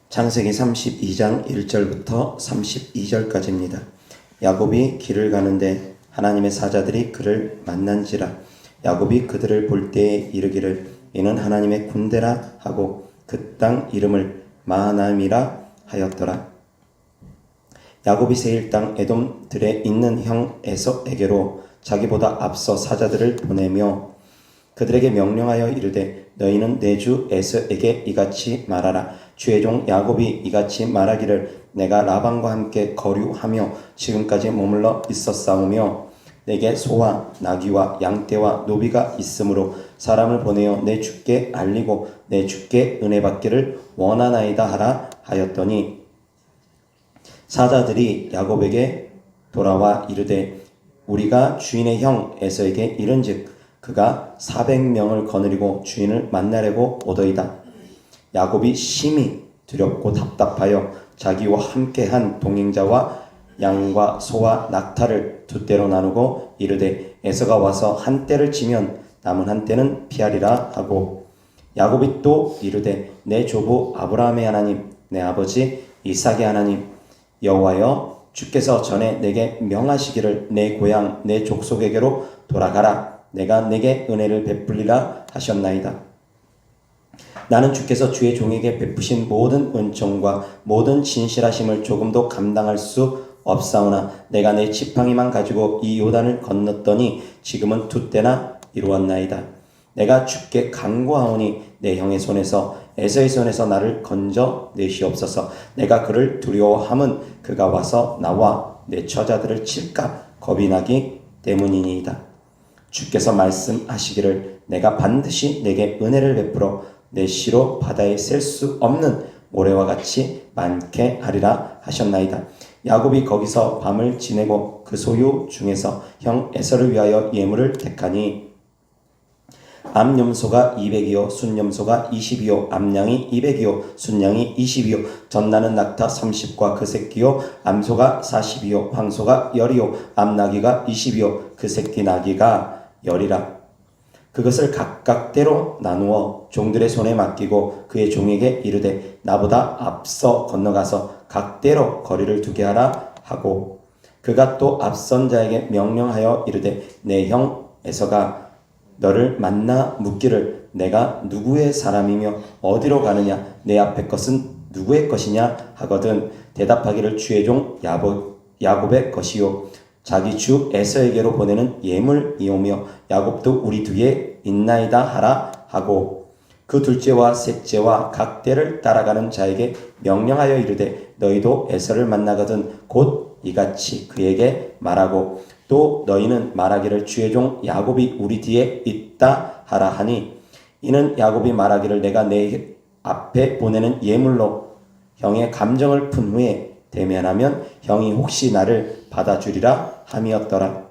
창세기 32장 1절부터 32절까지입니다. 야곱이 길을 가는데 하나님의 사자들이 그를 만난지라. 야곱이 그들을 볼 때에 이르기를 이는 하나님의 군대라 하고 그 땅 이름을 마하나임이라 하였더라. 야곱이 세일 땅 에돔들에 있는 형 에서에게로 자기보다 앞서 사자들을 보내며 그들에게 명령하여 이르되 너희는 내 주 에서에게 이같이 말하라. 주의 종 야곱이 이같이 말하기를 내가 라반과 함께 거류하며 지금까지 머물러 있었사오며 내게 소와 나귀와 양떼와 노비가 있으므로 사람을 보내어 내 주께 알리고 내 주께 은혜 받기를 원하나이다 하라 하였더니 사자들이 야곱에게 돌아와 이르되 우리가 주인의 형 에서에게 이른즉 그가 400명을 거느리고 주인을 만나려고 오더이다. 야곱이 심히 두렵고 답답하여 자기와 함께한 동행자와 양과 소와 낙타를 두 떼로 나누고 이르되 에서가 와서 한 떼를 치면 남은 한 떼는 피하리라 하고 야곱이 또 이르되 내 조부 아브라함의 하나님 내 아버지 이삭의 하나님 여호와여 주께서 전에 내게 명하시기를 내 고향 내 족속에게로 돌아가라. 내가 내게 은혜를 베풀리라 하셨나이다. 나는 주께서 주의 종에게 베푸신 모든 은총과 모든 진실하심을 조금도 감당할 수 없사오나 내가 내 지팡이만 가지고 이 요단을 건넜더니 지금은 두 때나 이루었나이다. 내가 주께 간구하오니 내 형의 손에서 에서의 손에서 나를 건져 내시옵소서. 내가 그를 두려워함은 그가 와서 나와 내 처자들을 칠까 겁이 나기 때문이니이다. 주께서 말씀하시기를 내가 반드시 내게 은혜를 베풀어 내 시로 바다에 셀 수 없는 모래와 같이 많게 하리라 하셨나이다. 야곱이 거기서 밤을 지내고 그 소유 중에서 형 에서를 위하여 예물을 택하니 암염소가 200이요 순염소가 20이요 암양이 200이요 순양이 20이요 젖나는 낙타 30과 그 새끼요 암소가 40이요 황소가 10이요 암나귀가 20이요 그 새끼 나귀가 10이라. 그것을 각각 때로 나누어 종들의 손에 맡기고 그의 종에게 이르되 나보다 앞서 건너가서 각 때로 거리를 두게 하라 하고 그가 또 앞선 자에게 명령하여 이르되 내 형 에서가 너를 만나 묻기를 내가 누구의 사람이며 어디로 가느냐 내 앞에 것은 누구의 것이냐 하거든 대답하기를 주의 종 야곱의 것이요 자기 주 에서에게로 보내는 예물이오며 야곱도 우리 뒤에 있나이다 하라 하고 그 둘째와 셋째와 각 때를 따라가는 자에게 명령하여 이르되 너희도 에서를 만나거든 곧 이같이 그에게 말하고 또 너희는 말하기를 주의 종 야곱이 우리 뒤에 있다 하라 하니 이는 야곱이 말하기를 내가 내 앞에 보내는 예물로 형의 감정을 푼 후에 대면하면 형이 혹시 나를 받아주리라 함이었더라.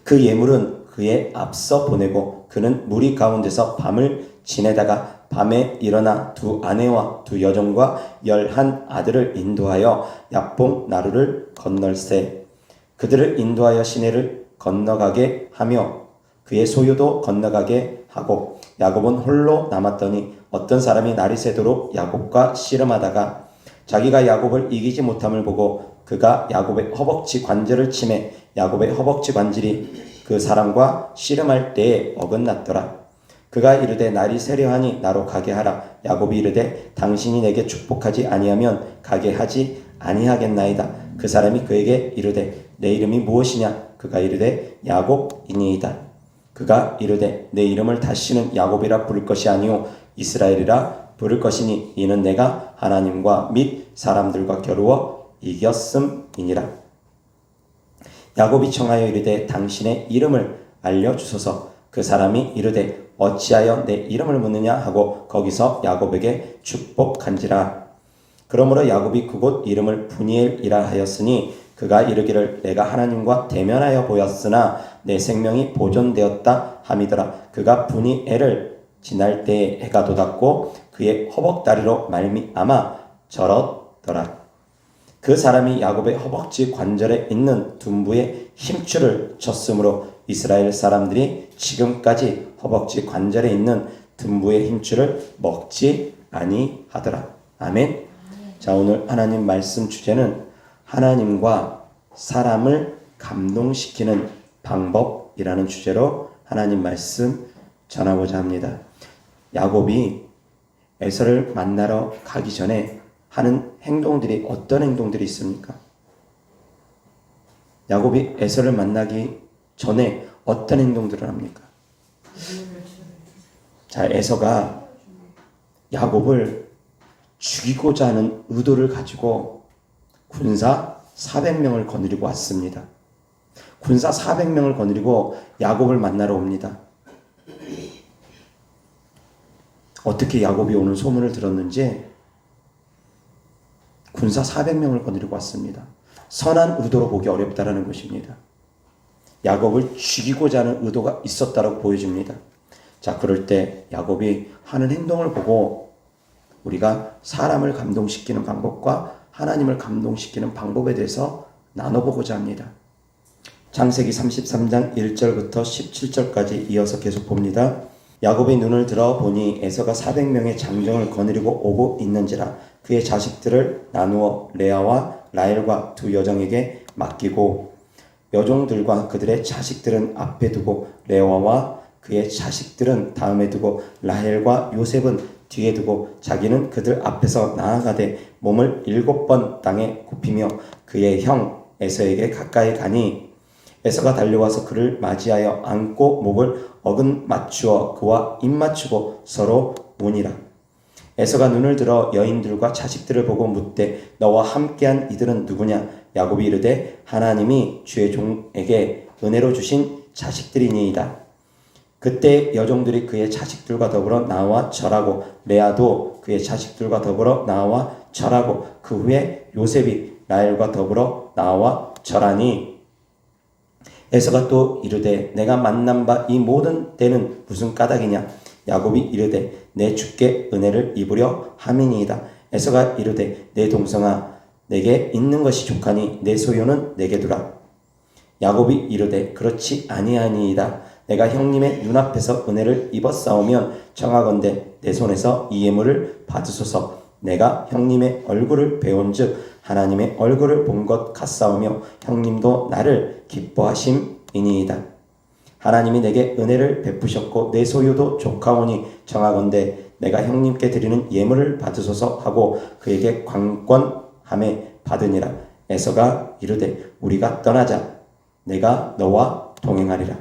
그 예물은 그의 앞서 보내고 그는 무리 가운데서 밤을 지내다가 밤에 일어나 두 아내와 두 여종과 11 아들을 인도하여 야복 나루를 건널세 그들을 인도하여 시내를 건너가게 하며 그의 소유도 건너가게 하고 야곱은 홀로 남았더니 어떤 사람이 날이 새도록 야곱과 씨름하다가 자기가 야곱을 이기지 못함을 보고 그가 야곱의 허벅지 관절을 치매 야곱의 허벅지 관절이 그 사람과 씨름할 때에 어긋났더라. 그가 이르되 날이 새려하니 나로 가게 하라. 야곱이 이르되 당신이 내게 축복하지 아니하면 가게 하지 아니하겠나이다. 그 사람이 그에게 이르되 내 이름이 무엇이냐? 그가 이르되 야곱이니이다. 그가 이르되 내 이름을 다시는 야곱이라 부를 것이 아니오 이스라엘이라 부를 것이니 이는 내가 하나님과 및 사람들과 겨루어 이겼음이니라. 야곱이 청하여 이르되 당신의 이름을 알려주소서. 그 사람이 이르되 어찌하여 내 이름을 묻느냐 하고 거기서 야곱에게 축복한지라. 그러므로 야곱이 그곳 이름을 브니엘이라 하였으니 그가 이르기를 내가 하나님과 대면하여 보였으나 내 생명이 보존되었다 함이더라. 그가 브니엘을 지날 때에 해가 돋았고 그의 허벅다리로 말미암아 절었더라. 그 사람이 야곱의 허벅지 관절에 있는 둔부에 힘줄을 쳤으므로 이스라엘 사람들이 지금까지 허벅지 관절에 있는 둔부의 힘줄을 먹지 아니하더라. 아멘. 자, 오늘 하나님 말씀 주제는 하나님과 사람을 감동시키는 방법이라는 주제로 하나님 말씀 전하고자 합니다. 야곱이 에서를 만나러 가기 전에 하는 행동들이 어떤 행동들이 있습니까? 야곱이 에서를 만나기 전에 어떤 행동들을 합니까? 자, 에서가 야곱을 죽이고자 하는 의도를 가지고 군사 400명을 거느리고 왔습니다. 군사 400명을 거느리고 야곱을 만나러 옵니다. 어떻게 야곱이 오는 소문을 들었는지 군사 400명을 거느리고 왔습니다. 선한 의도로 보기 어렵다라는 것입니다. 야곱을 죽이고자 하는 의도가 있었다라고 보여집니다. 자, 그럴 때 야곱이 하는 행동을 보고 우리가 사람을 감동시키는 방법과 하나님을 감동시키는 방법에 대해서 나눠보고자 합니다. 창세기 33장 1절부터 17절까지 이어서 계속 봅니다. 야곱이 눈을 들어 보니 에서가 400명의 장정을 거느리고 오고 있는지라 그의 자식들을 나누어 레아와 라헬과 두 여종에게 맡기고 여종들과 그들의 자식들은 앞에 두고 레아와 그의 자식들은 다음에 두고 라헬과 요셉은 뒤에 두고 자기는 그들 앞에서 나아가되 몸을 7번 땅에 굽히며 그의 형 에서에게 가까이 가니 에서가 달려와서 그를 맞이하여 안고 목을 어긋 맞추어 그와 입 맞추고 서로 우니라. 에서가 눈을 들어 여인들과 자식들을 보고 묻되 너와 함께한 이들은 누구냐? 야곱이 이르되 하나님이 주의 종에게 은혜로 주신 자식들이니이다. 그때 여종들이 그의 자식들과 더불어 나와 절하고 레아도 그의 자식들과 더불어 나와 절하고 그 후에 요셉이 라헬과 더불어 나와 절하니 에서가 또 이르되 내가 만난 바 이 모든 때는 무슨 까닭이냐? 야곱이 이르되 내 주께 은혜를 입으려 함이니이다. 에서가 이르되 내 동생아 내게 있는 것이 족하니 내 소유는 내게 두라. 야곱이 이르되 그렇지 아니하니이다. 내가 형님의 눈앞에서 은혜를 입었사오면 청하건대 내 손에서 이 예물을 받으소서. 내가 형님의 얼굴을 배운즉 하나님의 얼굴을 본 것 같사오며 형님도 나를 기뻐하심이니이다. 하나님이 내게 은혜를 베푸셨고 내 소유도 족하오니 청하건대 내가 형님께 드리는 예물을 받으소서 하고 그에게 관건함에 받으니라. 에서가 이르되 우리가 떠나자. 내가 너와 동행하리라.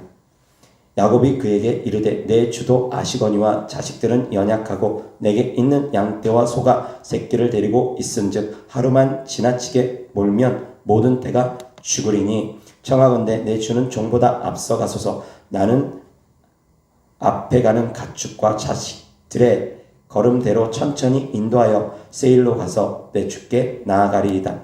야곱이 그에게 이르되 내 주도 아시거니와 자식들은 연약하고 내게 있는 양떼와 소가 새끼를 데리고 있은즉 하루만 지나치게 몰면 모든 떼가 죽으리니 청하건대 내 주는 종보다 앞서가소서. 나는 앞에 가는 가축과 자식들의 걸음대로 천천히 인도하여 세일로 가서 내 주께 나아가리이다.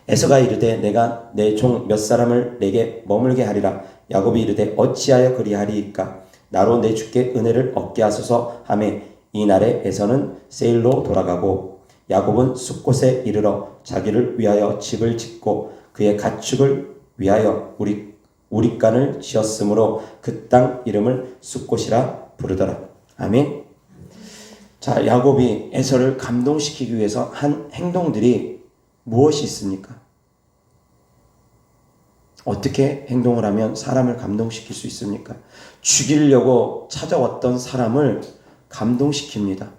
에서가 이르되 내가 내 종 몇 사람을 내게 머물게 하리라. 야곱이 이르되 어찌하여 그리하리이까? 나로 내 주께 은혜를 얻게 하소서 하매 이날에 에서는 세일로 돌아가고 야곱은 숫곳에 이르러 자기를 위하여 집을 짓고 그의 가축을 위하여 우릿간을 지었으므로 그 땅 이름을 숫곳이라 부르더라. 아멘. 자, 야곱이 에서를 감동시키기 위해서 한 행동들이 무엇이 있습니까? 어떻게 행동을 하면 사람을 감동시킬 수 있습니까? 죽이려고 찾아왔던 사람을 감동시킵니다.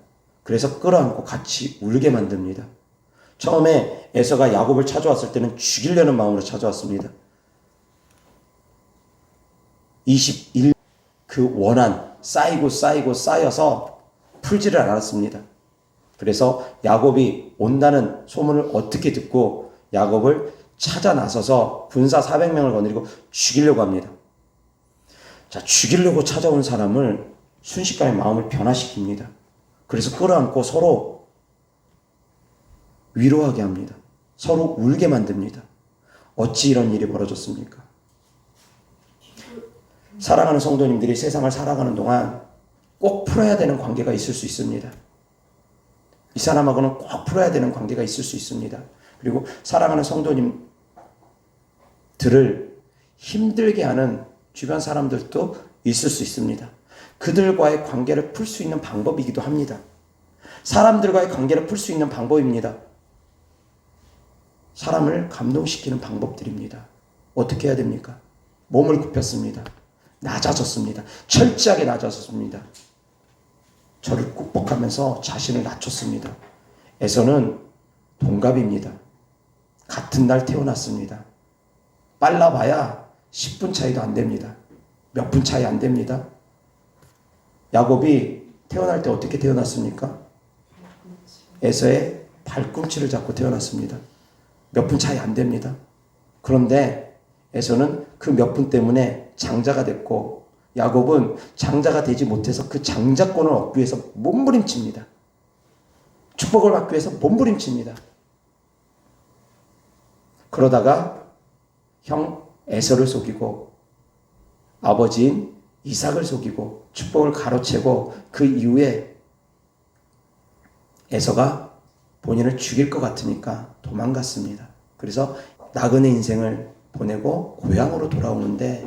그래서 끌어안고 같이 울게 만듭니다. 처음에 에서가 야곱을 찾아왔을 때는 죽이려는 마음으로 찾아왔습니다. 21 그 원한 쌓여서 풀지를 않았습니다. 그래서 야곱이 온다는 소문을 어떻게 듣고 야곱을 찾아 나서서 군사 400명을 거느리고 죽이려고 합니다. 자, 죽이려고 찾아온 사람을 순식간에 마음을 변화시킵니다. 그래서 끌어안고 서로 위로하게 합니다. 서로 울게 만듭니다. 어찌 이런 일이 벌어졌습니까? 사랑하는 성도님들이 세상을 살아가는 동안 꼭 풀어야 되는 관계가 있을 수 있습니다. 이 사람하고는 꼭 풀어야 되는 관계가 있을 수 있습니다. 그리고 사랑하는 성도님들을 힘들게 하는 주변 사람들도 있을 수 있습니다. 그들과의 관계를 풀 수 있는 방법이기도 합니다. 사람들과의 관계를 풀 수 있는 방법입니다. 사람을 감동시키는 방법들입니다. 어떻게 해야 됩니까? 몸을 굽혔습니다. 낮아졌습니다. 철저하게 낮아졌습니다. 저를 꾹복하면서 자신을 낮췄습니다. 에서는 동갑입니다. 같은 날 태어났습니다. 빨라봐야 10분 차이도 안 됩니다. 몇 분 차이 안 됩니다. 야곱이 태어날 때 어떻게 태어났습니까? 에서의 발꿈치를 잡고 태어났습니다. 몇 분 차이 안 됩니다. 그런데 에서는 그 몇 분 때문에 장자가 됐고 야곱은 장자가 되지 못해서 그 장자권을 얻기 위해서 몸부림칩니다. 축복을 받기 위해서 몸부림칩니다. 그러다가 형 에서를 속이고 아버지인 이삭을 속이고 축복을 가로채고 그 이후에 에서가 본인을 죽일 것 같으니까 도망갔습니다. 그래서 나그네 인생을 보내고 고향으로 돌아오는데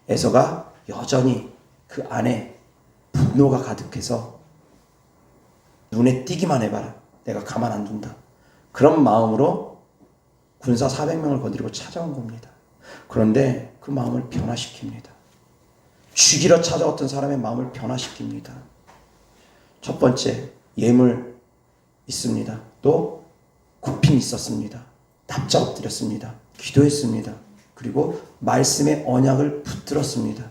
에서가 여전히 그 안에 분노가 가득해서 눈에 띄기만 해봐라. 내가 가만 안 둔다. 그런 마음으로 군사 400명을 거느리고 찾아온 겁니다. 그런데 그 마음을 변화시킵니다. 죽이러 찾아왔던 사람의 마음을 변화시킵니다. 첫 번째, 예물 있습니다. 또 굽힘이 있었습니다. 납작 엎드렸습니다. 기도했습니다. 그리고 말씀의 언약을 붙들었습니다.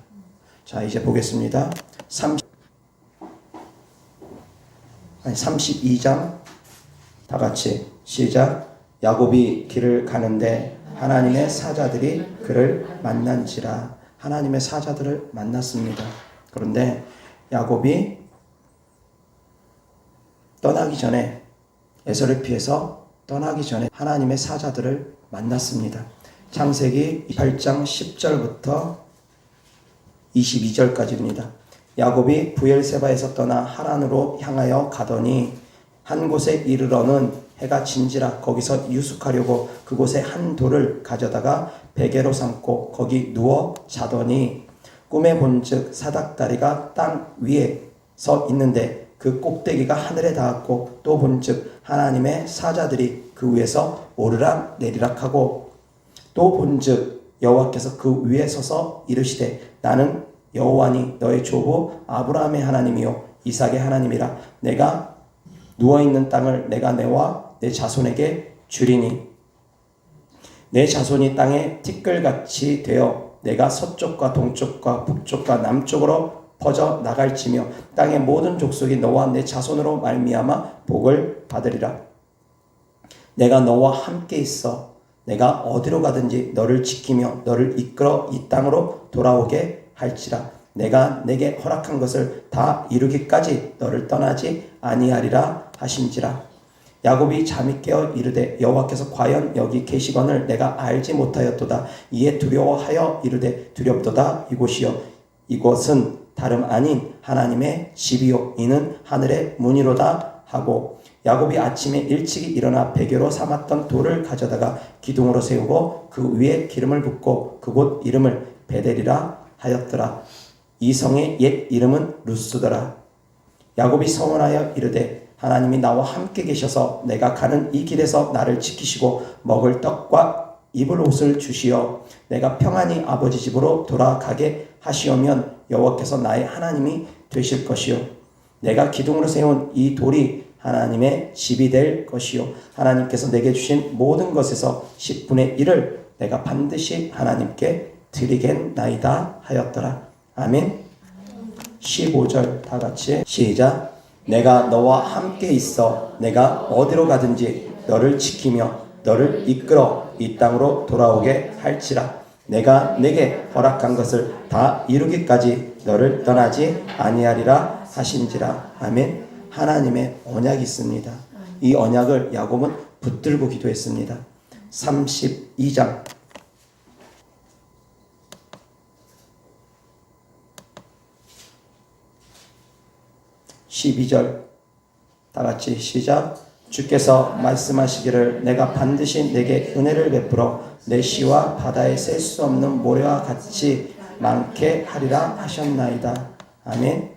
자, 이제 보겠습니다. 32장 다 같이 시작. 야곱이 길을 가는데 하나님의 사자들이 그를 만난지라. 하나님의 사자들을 만났습니다. 그런데 야곱이 떠나기 전에 에서를 피해서 떠나기 전에 하나님의 사자들을 만났습니다. 창세기 8장 10절부터 22절까지입니다. 야곱이 부엘세바에서 떠나 하란으로 향하여 가더니 한 곳에 이르러는 해가 진지라. 거기서 유숙하려고 그곳에 한 돌을 가져다가 베개로 삼고 거기 누워 자더니 꿈에 본즉 사닥다리가 땅 위에 서 있는데 그 꼭대기가 하늘에 닿았고 또 본즉 하나님의 사자들이 그 위에서 오르락 내리락 하고 또 본즉 여호와께서 그 위에 서서 이르시되 나는 여호와니 너의 조부 아브라함의 하나님이요 이삭의 하나님이라. 내가 누워있는 땅을 내가 내와 내 자손에게 주리니 내 자손이 땅에 티끌같이 되어 내가 서쪽과 동쪽과 북쪽과 남쪽으로 퍼져 나갈지며 땅의 모든 족속이 너와 내 자손으로 말미암아 복을 받으리라. 내가 너와 함께 있어 내가 어디로 가든지 너를 지키며 너를 이끌어 이 땅으로 돌아오게 할지라. 내가 내게 허락한 것을 다 이루기까지 너를 떠나지 아니하리라 하신지라. 야곱이 잠이 깨어 이르되 여호와께서 과연 여기 계시거늘 내가 알지 못하였도다. 이에 두려워하여 이르되 두렵도다. 이곳이요 이곳은 다름 아닌 하나님의 집이요 이는 하늘의 문이로다 하고 야곱이 아침에 일찍이 일어나 베개로 삼았던 돌을 가져다가 기둥으로 세우고 그 위에 기름을 붓고 그곳 이름을 베델이라 하였더라. 이 성의 옛 이름은 루스더라. 야곱이 서원하여 이르되 하나님이 나와 함께 계셔서 내가 가는 이 길에서 나를 지키시고 먹을 떡과 입을 옷을 주시어 내가 평안히 아버지 집으로 돌아가게 하시오면 여호와께서 나의 하나님이 되실 것이요 내가 기둥으로 세운 이 돌이 하나님의 집이 될 것이요 하나님께서 내게 주신 모든 것에서 10분의 1을 내가 반드시 하나님께 드리겠나이다 하였더라. 아멘. 15절 다 같이 시작. 내가 너와 함께 있어 내가 어디로 가든지 너를 지키며 너를 이끌어 이 땅으로 돌아오게 할지라. 내가 내게 허락한 것을 다 이루기까지 너를 떠나지 아니하리라 하신지라. 아멘. 하나님의 언약이 있습니다. 이 언약을 야곱은 붙들고 기도했습니다. 32장 12절 다 같이 시작. 주께서 말씀하시기를 내가 반드시 내게 은혜를 베풀어 내 시와 바다에 셀 수 없는 모래와 같이 많게 하리라 하셨나이다. 아멘.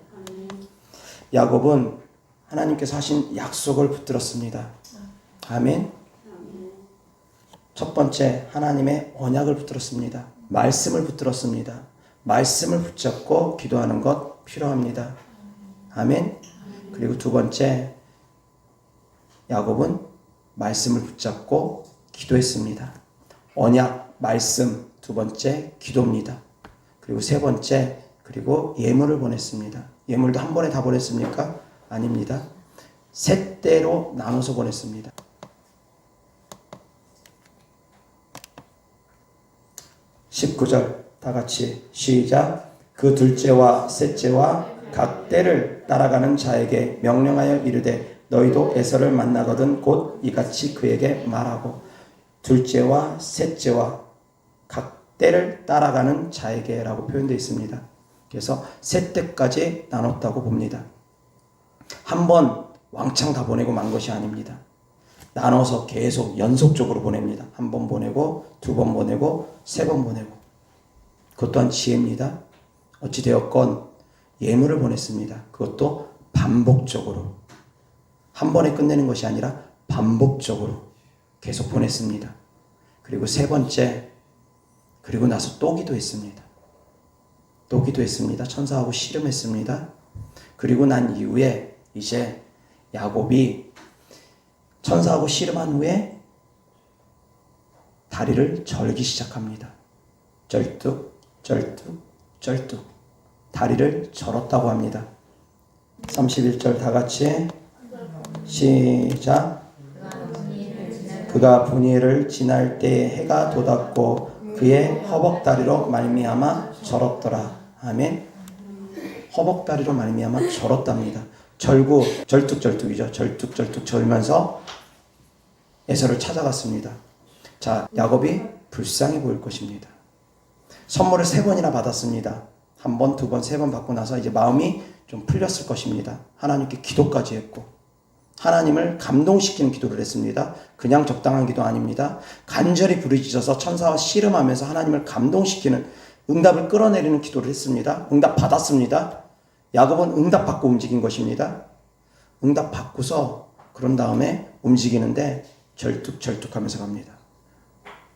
야곱은 하나님께서 하신 약속을 붙들었습니다. 아멘. 첫 번째, 하나님의 언약을 붙들었습니다. 말씀을 붙들었습니다. 말씀을 붙잡고 기도하는 것 필요합니다. 아멘. 그리고 두 번째, 야곱은 말씀을 붙잡고 기도했습니다. 언약, 말씀, 두 번째 기도입니다. 그리고 세 번째, 그리고 예물을 보냈습니다. 예물도 한 번에 다 보냈습니까? 아닙니다. 세 때로 나눠서 보냈습니다. 19절 다 같이 시작. 그 둘째와 셋째와 각 때를 따라가는 자에게 명령하여 이르되 너희도 에서를 만나거든 곧 이같이 그에게 말하고. 둘째와 셋째와 각 때를 따라가는 자에게 라고 표현되어 있습니다. 그래서 세 때까지 나눴다고 봅니다. 한 번 왕창 다 보내고 만 것이 아닙니다. 나눠서 계속 연속적으로 보냅니다. 한 번 보내고 두 번 보내고 세 번 보내고. 그것 또한 지혜입니다. 어찌되었건 예물을 보냈습니다. 그것도 반복적으로. 한 번에 끝내는 것이 아니라 반복적으로 계속 보냈습니다. 그리고 세 번째, 그리고 나서 또 기도했습니다. 또 기도했습니다. 천사하고 씨름했습니다. 그리고 난 이후에 이제 야곱이 천사하고 씨름한 후에 다리를 절기 시작합니다. 절뚝, 절뚝, 절뚝. 다리를 절었다고 합니다. 31절 다 같이 시작. 그가 분이엘을 지날 때에 해가 돋았고 그의 허벅다리로 말미암아 절었더라. 아멘. 허벅다리로 말미암아 절었답니다. 절뚝절뚝이죠. 절뚝절뚝 절면서 에서를 찾아갔습니다. 자, 야곱이 불쌍해 보일 것입니다. 선물을 3번이나 받았습니다. 한 번, 두 번, 세 번 받고 나서 이제 마음이 좀 풀렸을 것입니다. 하나님께 기도까지 했고 하나님을 감동시키는 기도를 했습니다. 그냥 적당한 기도 아닙니다. 간절히 부르짖어서 천사와 씨름하면서 하나님을 감동시키는, 응답을 끌어내리는 기도를 했습니다. 응답 받았습니다. 야곱은 응답 받고 움직인 것입니다. 응답 받고서 그런 다음에 움직이는데 절뚝절뚝하면서 갑니다.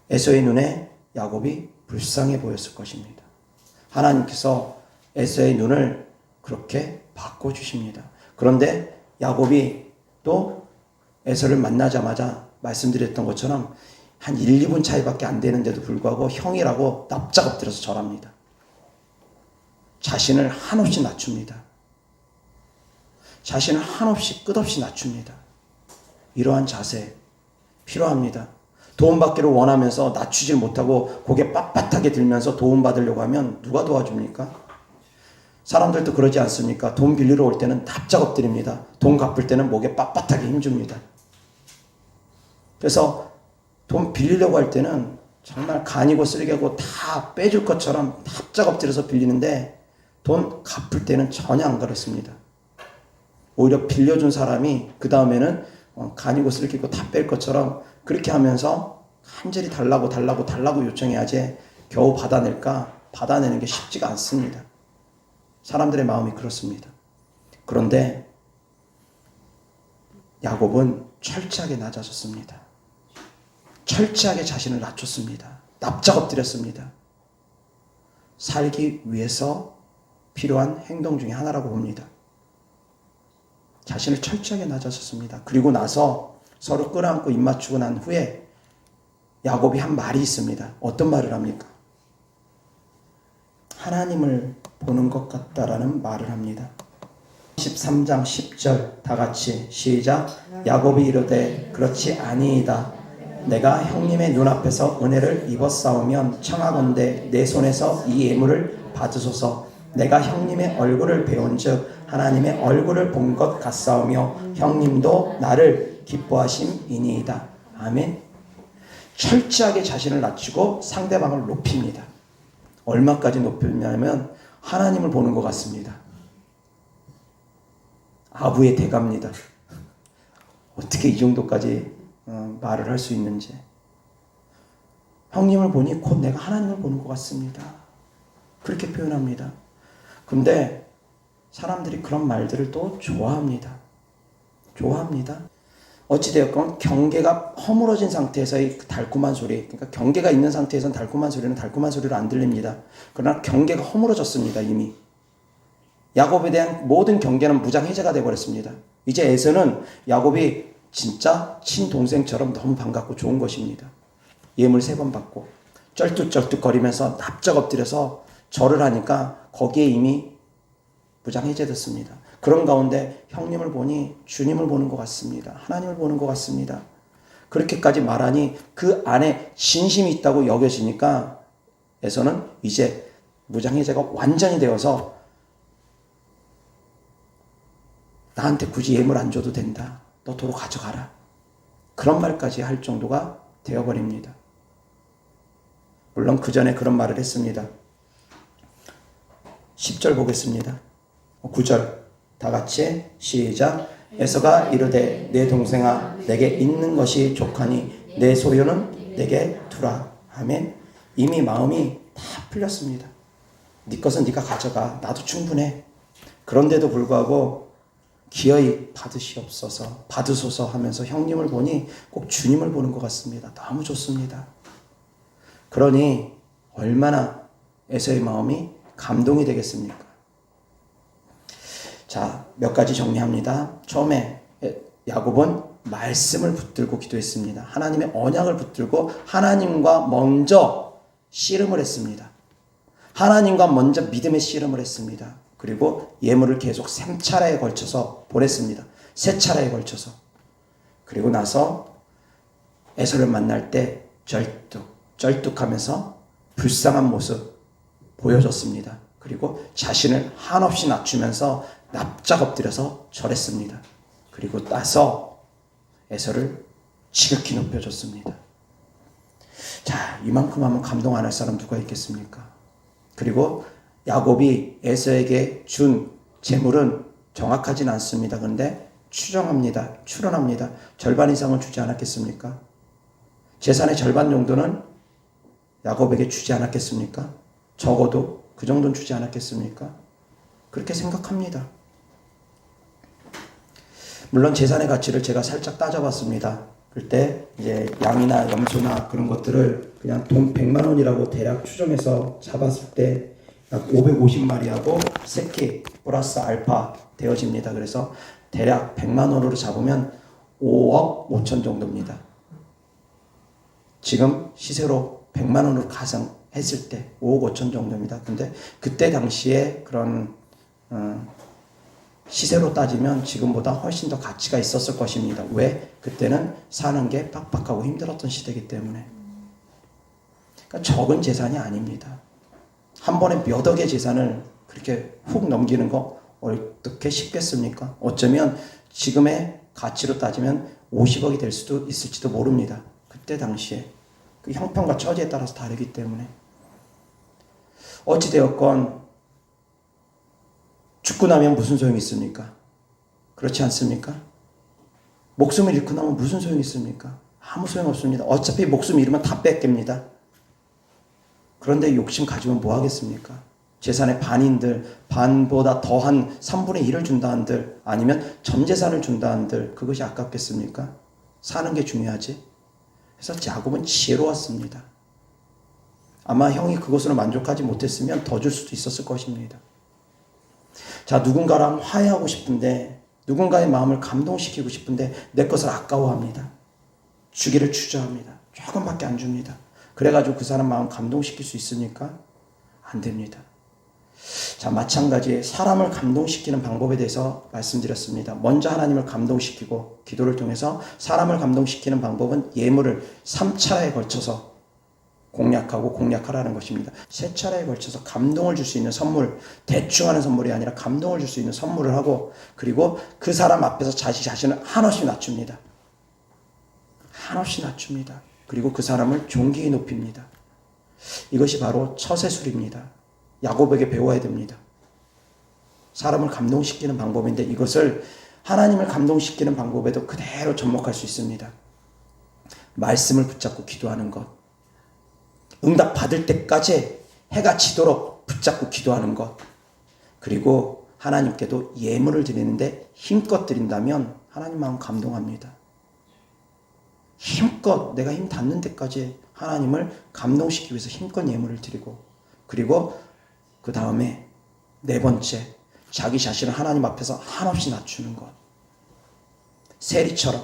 에서의 눈에 야곱이 불쌍해 보였을 것입니다. 하나님께서 에서의 눈을 그렇게 바꿔주십니다. 그런데 야곱이 또 에서를 만나자마자 말씀드렸던 것처럼 한 1, 2분 차이밖에 안 되는데도 불구하고 형이라고 납작 엎드려서 절합니다. 자신을 한없이 낮춥니다. 자신을 한없이 끝없이 낮춥니다. 이러한 자세 필요합니다. 도움받기를 원하면서 낮추질 못하고 고개 빳빳하게 들면서 도움받으려고 하면 누가 도와줍니까? 사람들도 그러지 않습니까? 돈 빌리러 올 때는 납작 엎드립니다. 돈 갚을 때는 목에 빳빳하게 힘줍니다. 그래서 돈 빌리려고 할 때는 정말 간이고 쓸개고 다 빼줄 것처럼 납작 엎드려서 빌리는데 돈 갚을 때는 전혀 안 그렇습니다. 오히려 빌려준 사람이 그 다음에는 간이고 쓸개고 다 뺄 것처럼 그렇게 하면서 간절히 달라고 요청해야지 겨우 받아낼까? 받아내는 게 쉽지가 않습니다. 사람들의 마음이 그렇습니다. 그런데 야곱은 철저하게 낮아졌습니다. 철저하게 자신을 낮췄습니다. 납작 엎드렸습니다. 살기 위해서 필요한 행동 중에 하나라고 봅니다. 자신을 철저하게 낮아졌습니다. 그리고 나서 서로 끌어안고 입 맞추고 난 후에 야곱이 한 말이 있습니다. 어떤 말을 합니까? 하나님을 보는 것 같다라는 말을 합니다. 13장 10절 다 같이 시작. 야곱이 이르되 그렇지 아니이다. 내가 형님의 눈앞에서 은혜를 입었사오면 청하건대 내 손에서 이 예물을 받으소서. 내가 형님의 얼굴을 배운즉 하나님의 얼굴을 본 것 같사오며 형님도 나를 기뻐하심이니이다. 아멘. 철저하게 자신을 낮추고 상대방을 높입니다. 얼마까지 높이냐면 하나님을 보는 것 같습니다. 아부의 대가입니다. 어떻게 이 정도까지 말을 할 수 있는지. 형님을 보니 곧 내가 하나님을 보는 것 같습니다. 그렇게 표현합니다. 근데 사람들이 그런 말들을 또 좋아합니다. 좋아합니다. 어찌되었건 경계가 허물어진 상태에서의 달콤한 소리, 그러니까 경계가 있는 상태에서는 달콤한 소리는 달콤한 소리로 안 들립니다. 그러나 경계가 허물어졌습니다. 이미 야곱에 대한 모든 경계는 무장 해제가 되어버렸습니다. 이제 에서는 야곱이 진짜 친동생처럼 너무 반갑고 좋은 것입니다. 예물 3번 받고 쩔뚝쩔뚝거리면서 납작 엎드려서 절을 하니까 거기에 이미 무장 해제됐습니다. 그런 가운데 형님을 보니 주님을 보는 것 같습니다. 하나님을 보는 것 같습니다. 그렇게까지 말하니 그 안에 진심이 있다고 여겨지니까 에서는 이제 무장 해제가 완전히 되어서 나한테 굳이 예물 안 줘도 된다. 너 도로 가져가라. 그런 말까지 할 정도가 되어버립니다. 물론 그 전에 그런 말을 했습니다. 10절 보겠습니다. 9절 다 같이 시작. 에서가 이르되 내 동생아 내게 있는 것이 족하니 내 소유는 내게 두라. 아멘. 이미 마음이 다 풀렸습니다. 네 것은 네가 가져가. 나도 충분해. 그런데도 불구하고 기어이 받으소서 하면서 형님을 보니 꼭 주님을 보는 것 같습니다. 너무 좋습니다. 그러니 얼마나 에서의 마음이 감동이 되겠습니까? 자, 몇 가지 정리합니다. 처음에 야곱은 말씀을 붙들고 기도했습니다. 하나님의 언약을 붙들고 하나님과 먼저 씨름을 했습니다. 하나님과 먼저 믿음의 씨름을 했습니다. 그리고 예물을 계속 3차례에 걸쳐서 보냈습니다. 3차례에 걸쳐서. 그리고 나서 에서를 만날 때 쩔뚝하면서 불쌍한 모습 보여줬습니다. 그리고 자신을 한없이 낮추면서 납작 엎드려서 절했습니다. 그리고 나서 에서를 지극히 높여줬습니다. 자, 이만큼 하면 감동 안 할 사람 누가 있겠습니까? 그리고 야곱이 에서에게 준 재물은 정확하진 않습니다. 그런데 추론합니다. 절반 이상을 주지 않았겠습니까? 재산의 절반 정도는 야곱에게 주지 않았겠습니까? 적어도 그 정도는 주지 않았겠습니까? 그렇게 생각합니다. 물론 재산의 가치를 제가 살짝 따져봤습니다. 그때 이제 양이나 염소나 그런 것들을 그냥 돈 100만 원이라고 대략 추정해서 잡았을 때 약 550마리하고 새끼 플러스 알파 되어집니다. 그래서 대략 100만 원으로 잡으면 5억 5천 정도입니다. 지금 시세로 100만 원으로 가상했을 때 5억 5천 정도입니다. 근데 그때 당시에 그런 시세로 따지면 지금보다 훨씬 더 가치가 있었을 것입니다. 왜? 그때는 사는 게 빡빡하고 힘들었던 시대이기 때문에. 그러니까 적은 재산이 아닙니다. 한 번에 몇 억의 재산을 그렇게 훅 넘기는 거 어떻게 쉽겠습니까? 어쩌면 지금의 가치로 따지면 50억이 될 수도 있을지도 모릅니다. 그때 당시에. 그 형편과 처지에 따라서 다르기 때문에. 어찌되었건 죽고 나면 무슨 소용이 있습니까? 그렇지 않습니까? 목숨을 잃고 나면 무슨 소용이 있습니까? 아무 소용 없습니다. 어차피 목숨 잃으면 다 뺏깁니다. 그런데 욕심 가지면 뭐 하겠습니까? 재산의 반보다 더한 3분의 1을 준다 한들, 아니면 전 재산을 준다 한들, 그것이 아깝겠습니까? 사는 게 중요하지. 그래서 야곱은 지혜로웠습니다. 아마 형이 그것으로 만족하지 못했으면 더 줄 수도 있었을 것입니다. 자, 누군가랑 화해하고 싶은데, 누군가의 마음을 감동시키고 싶은데 내 것을 아까워합니다. 주기를 주저합니다. 조금밖에 안 줍니다. 그래가지고 그 사람 마음 감동시킬 수 있습니까? 안 됩니다. 자, 마찬가지 사람을 감동시키는 방법에 대해서 말씀드렸습니다. 먼저 하나님을 감동시키고 기도를 통해서 사람을 감동시키는 방법은 예물을 3차례에 걸쳐서 공략하라는 것입니다. 3차례에 걸쳐서 감동을 줄 수 있는 선물, 대충 하는 선물이 아니라 감동을 줄 수 있는 선물을 하고, 그리고 그 사람 앞에서 자신을 한없이 낮춥니다. 한없이 낮춥니다. 그리고 그 사람을 존귀히 높입니다. 이것이 바로 처세술입니다. 야곱에게 배워야 됩니다. 사람을 감동시키는 방법인데 이것을 하나님을 감동시키는 방법에도 그대로 접목할 수 있습니다. 말씀을 붙잡고 기도하는 것. 응답 받을 때까지 해가 지도록 붙잡고 기도하는 것. 그리고 하나님께도 예물을 드리는데 힘껏 드린다면 하나님 마음 감동합니다. 힘껏 내가 힘 닿는 데까지 하나님을 감동시키기 위해서 힘껏 예물을 드리고, 그리고 그 다음에 네 번째, 자기 자신을 하나님 앞에서 한없이 낮추는 것. 세리처럼,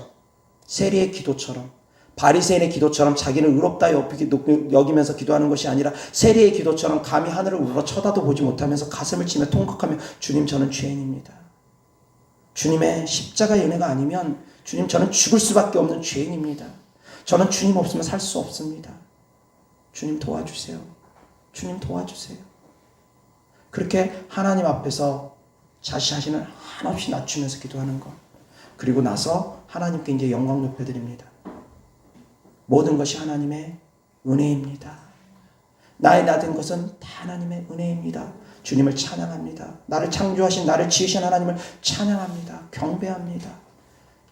세리의 기도처럼, 바리새인의 기도처럼 자기는 의롭다 여기면서 기도하는 것이 아니라 세리의 기도처럼 감히 하늘을 우러 쳐다도 보지 못하면서 가슴을 치며 통곡하며, 주님 저는 죄인입니다. 주님의 십자가의 은혜가 아니면 주님 저는 죽을 수밖에 없는 죄인입니다. 저는 주님 없으면 살 수 없습니다. 주님 도와주세요. 주님 도와주세요. 그렇게 하나님 앞에서 자신 자신을 한없이 낮추면서 기도하는 것. 그리고 나서 하나님께 이제 영광 높여드립니다. 모든 것이 하나님의 은혜입니다. 나의 나된 것은 다 하나님의 은혜입니다. 주님을 찬양합니다. 나를 창조하신, 나를 지으신 하나님을 찬양합니다. 경배합니다.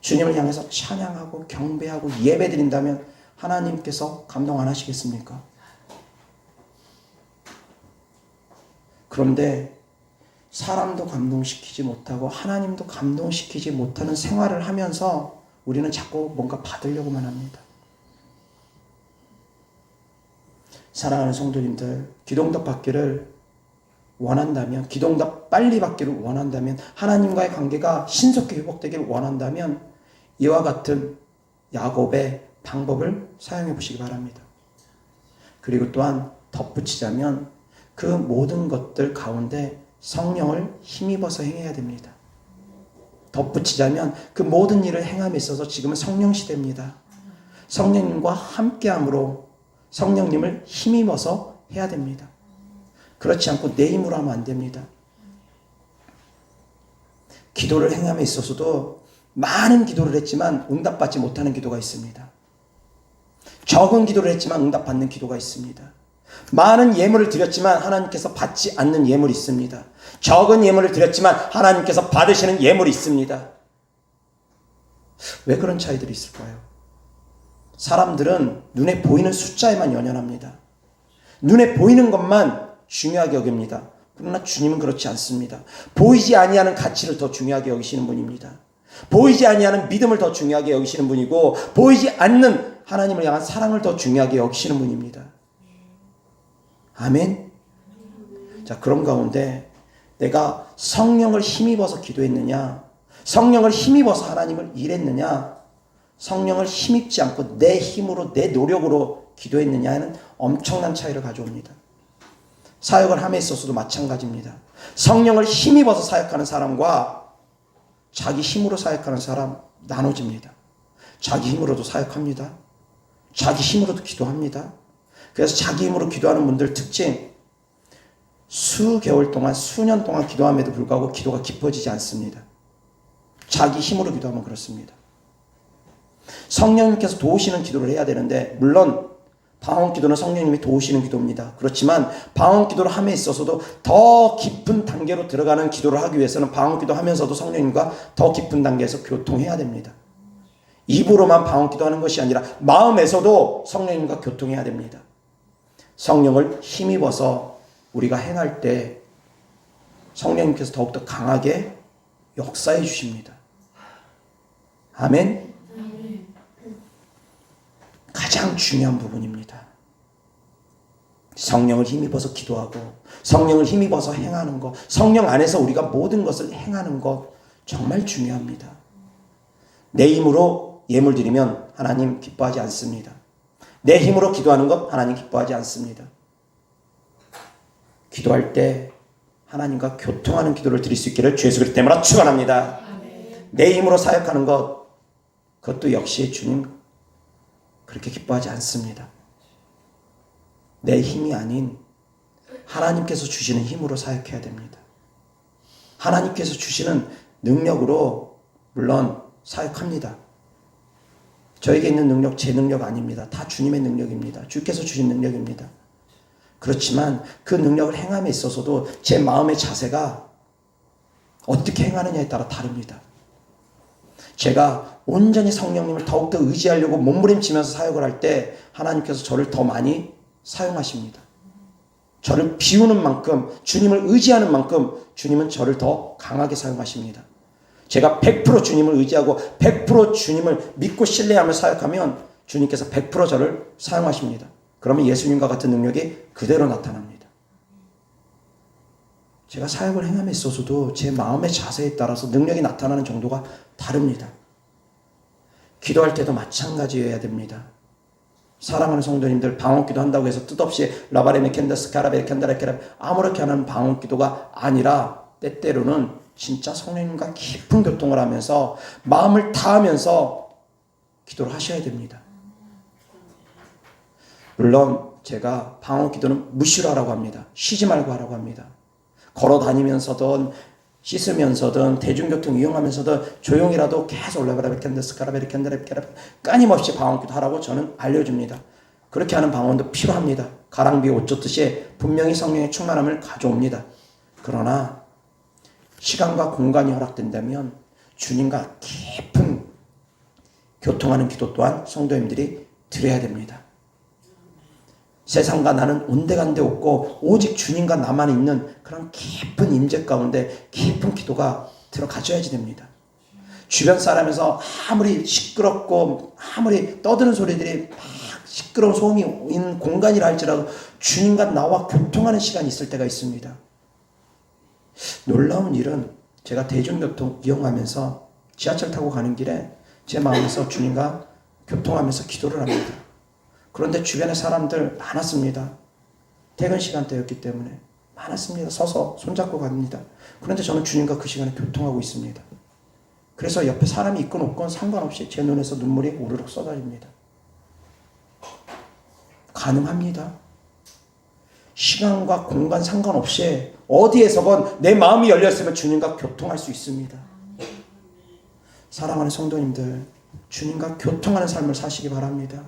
주님을 향해서 찬양하고 경배하고 예배드린다면 하나님께서 감동 안 하시겠습니까? 그런데 사람도 감동시키지 못하고 하나님도 감동시키지 못하는 생활을 하면서 우리는 자꾸 뭔가 받으려고만 합니다. 사랑하는 성도님들, 기도응답 받기를 원한다면, 기도응답 빨리 받기를 원한다면, 하나님과의 관계가 신속히 회복되기를 원한다면 이와 같은 야곱의 방법을 사용해 보시기 바랍니다. 그리고 또한 덧붙이자면 그 모든 것들 가운데 성령을 힘입어서 행해야 됩니다. 덧붙이자면 그 모든 일을 행함에 있어서 지금은 성령 시대입니다. 성령님과 함께함으로 성령님을 힘입어서 해야 됩니다. 그렇지 않고 내 힘으로 하면 안 됩니다. 기도를 행함에 있어서도 많은 기도를 했지만 응답받지 못하는 기도가 있습니다. 적은 기도를 했지만 응답받는 기도가 있습니다. 많은 예물을 드렸지만 하나님께서 받지 않는 예물이 있습니다. 적은 예물을 드렸지만 하나님께서 받으시는 예물이 있습니다. 왜 그런 차이들이 있을까요? 사람들은 눈에 보이는 숫자에만 연연합니다. 눈에 보이는 것만 중요하게 여깁니다. 그러나 주님은 그렇지 않습니다. 보이지 아니하는 가치를 더 중요하게 여기시는 분입니다. 보이지 아니하는 믿음을 더 중요하게 여기시는 분이고, 보이지 않는 하나님을 향한 사랑을 더 중요하게 여기시는 분입니다. 아멘. 자, 그런 가운데 내가 성령을 힘입어서 기도했느냐, 성령을 힘입어서 하나님을 일했느냐, 성령을 힘입지 않고 내 힘으로 내 노력으로 기도했느냐에는 엄청난 차이를 가져옵니다. 사역을 함에 있어서도 마찬가지입니다. 성령을 힘입어서 사역하는 사람과 자기 힘으로 사역하는 사람 나눠집니다. 자기 힘으로도 사역합니다. 자기 힘으로도 기도합니다. 그래서 자기 힘으로 기도하는 분들 특징, 수개월 동안 수년 동안 기도함에도 불구하고 기도가 깊어지지 않습니다. 자기 힘으로 기도하면 그렇습니다. 성령님께서 도우시는 기도를 해야 되는데, 물론 방언 기도는 성령님이 도우시는 기도입니다. 그렇지만 방언 기도를 함에 있어서도 더 깊은 단계로 들어가는 기도를 하기 위해서는 방언 기도 하면서도 성령님과 더 깊은 단계에서 교통해야 됩니다. 입으로만 방언 기도하는 것이 아니라 마음에서도 성령님과 교통해야 됩니다. 성령을 힘입어서 우리가 행할 때 성령님께서 더욱더 강하게 역사해 주십니다. 아멘. 가장 중요한 부분입니다. 성령을 힘입어서 기도하고 성령을 힘입어서 행하는 것, 성령 안에서 우리가 모든 것을 행하는 것 정말 중요합니다. 내 힘으로 예물 드리면 하나님 기뻐하지 않습니다. 내 힘으로 기도하는 것 하나님 기뻐하지 않습니다. 기도할 때 하나님과 교통하는 기도를 드릴 수 있기를 주 예수 그리스도 이름으로 축원합니다. 내 힘으로 사역하는 것, 그것도 역시 주님 그렇게 기뻐하지 않습니다. 내 힘이 아닌 하나님께서 주시는 힘으로 사역해야 됩니다. 하나님께서 주시는 능력으로 물론 사역합니다. 저에게 있는 능력 제 능력 아닙니다. 다 주님의 능력입니다. 주께서 주신 능력입니다. 그렇지만 그 능력을 행함에 있어서도 제 마음의 자세가 어떻게 행하느냐에 따라 다릅니다. 제가 온전히 성령님을 더욱더 의지하려고 몸부림치면서 사역을 할 때 하나님께서 저를 더 많이 사용하십니다. 저를 비우는 만큼, 주님을 의지하는 만큼 주님은 저를 더 강하게 사용하십니다. 제가 100% 주님을 의지하고 100% 주님을 믿고 신뢰하며 사역하면 주님께서 100% 저를 사용하십니다. 그러면 예수님과 같은 능력이 그대로 나타납니다. 제가 사역을 행함에 있어서도 제 마음의 자세에 따라서 능력이 나타나는 정도가 다릅니다. 기도할 때도 마찬가지여야 됩니다. 사랑하는 성도님들, 방언기도 한다고 해서 뜻없이 라바레메 캔다스 카라베 캔다레케라 아무렇게 하는 방언기도가 아니라 때때로는 진짜 성령님과 깊은 교통을 하면서 마음을 다하면서 기도를 하셔야 됩니다. 물론 제가 방언기도는 무시로 하라고 합니다. 쉬지 말고 하라고 합니다. 걸어 다니면서든 씻으면서든 대중교통 이용하면서든 조용히라도 계속 끊임없이 방언기도 하라고 저는 알려줍니다. 그렇게 하는 방언도 필요합니다. 가랑비에 옷 젖듯이 분명히 성령의 충만함을 가져옵니다. 그러나 시간과 공간이 허락된다면 주님과 깊은 교통하는 기도 또한 성도님들이 드려야 됩니다. 세상과 나는 온데간데 없고 오직 주님과 나만 있는 그런 깊은 임재 가운데 깊은 기도가 들어가줘야지 됩니다. 주변 사람에서 아무리 시끄럽고 아무리 떠드는 소리들이 막 시끄러운 소음이 있는 공간이라 할지라도 주님과 나와 교통하는 시간이 있을 때가 있습니다. 놀라운 일은 제가 대중교통 이용하면서 지하철 타고 가는 길에 제 마음에서 주님과 교통하면서 기도를 합니다. 그런데 주변에 사람들 많았습니다. 퇴근 시간대였기 때문에 많았습니다. 서서 손잡고 갑니다. 그런데 저는 주님과 그 시간에 교통하고 있습니다. 그래서 옆에 사람이 있건 없건 상관없이 제 눈에서 눈물이 오르륵 쏟아집니다. 가능합니다. 시간과 공간 상관없이 어디에서건 내 마음이 열렸으면 주님과 교통할 수 있습니다. 사랑하는 성도님들, 주님과 교통하는 삶을 사시기 바랍니다.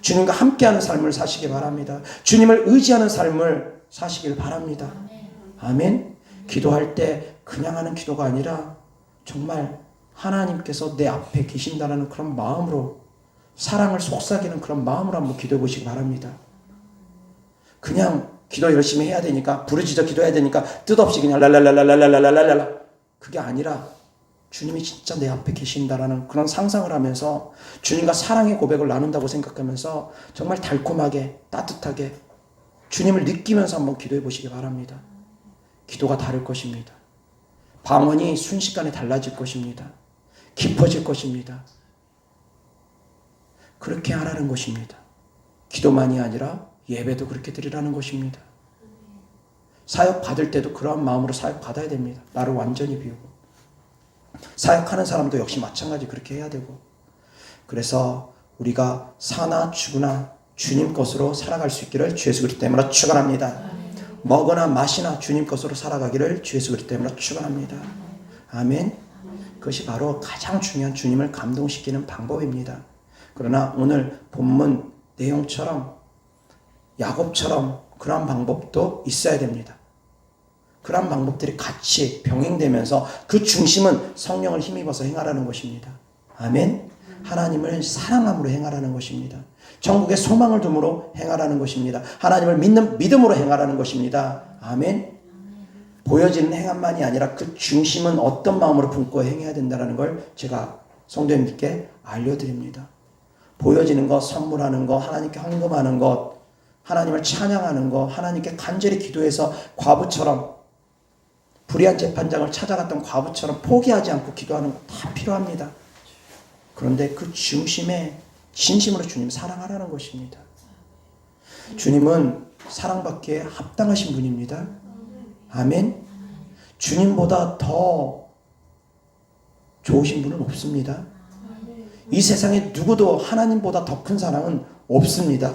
주님과 함께하는 삶을 사시기 바랍니다. 주님을 의지하는 삶을 사시길 바랍니다. 아멘. 기도할 때 그냥 하는 기도가 아니라 정말 하나님께서 내 앞에 계신다는 그런 마음으로, 사랑을 속삭이는 그런 마음으로 한번 기도해 보시기 바랍니다. 그냥 기도 열심히 해야 되니까, 부르짖어 기도해야 되니까 뜻없이 그냥 랄랄랄랄랄랄랄랄랄라, 그게 아니라 주님이 진짜 내 앞에 계신다라는 그런 상상을 하면서 주님과 사랑의 고백을 나눈다고 생각하면서 정말 달콤하게 따뜻하게 주님을 느끼면서 한번 기도해 보시기 바랍니다. 기도가 다를 것입니다. 방언이 순식간에 달라질 것입니다. 깊어질 것입니다. 그렇게 하라는 것입니다. 기도만이 아니라 예배도 그렇게 드리라는 것입니다. 사역 받을 때도 그러한 마음으로 사역 받아야 됩니다. 나를 완전히 비우고. 사역하는 사람도 역시 마찬가지 그렇게 해야 되고. 그래서 우리가 사나 죽으나 주님 것으로 살아갈 수 있기를 주 예수 그리스도 때문에 축원합니다. 먹으나 마시나 주님 것으로 살아가기를 주 예수 그리스도 때문에 축원합니다. 아멘. 그것이 바로 가장 중요한 주님을 감동시키는 방법입니다. 그러나 오늘 본문 내용처럼 야곱처럼 그러한 방법도 있어야 됩니다. 그러한 방법들이 같이 병행되면서 그 중심은 성령을 힘입어서 행하라는 것입니다. 아멘. 하나님을 사랑함으로 행하라는 것입니다. 천국의 소망을 둠으로 행하라는 것입니다. 하나님을 믿는 믿음으로 행하라는 것입니다. 아멘. 보여지는 행함만이 아니라 그 중심은 어떤 마음으로 품고 행해야 된다는 걸 제가 성도님들께 알려드립니다. 보여지는 것, 선물하는 것, 하나님께 헌금하는 것, 하나님을 찬양하는 것, 하나님께 간절히 기도해서 과부처럼, 불의한 재판장을 찾아갔던 과부처럼 포기하지 않고 기도하는 것 다 필요합니다. 그런데 그 중심에 진심으로 주님 사랑하라는 것입니다. 주님은 사랑받기에 합당하신 분입니다. 아멘. 주님보다 더 좋으신 분은 없습니다. 이 세상에 누구도 하나님보다 더 큰 사랑은 없습니다.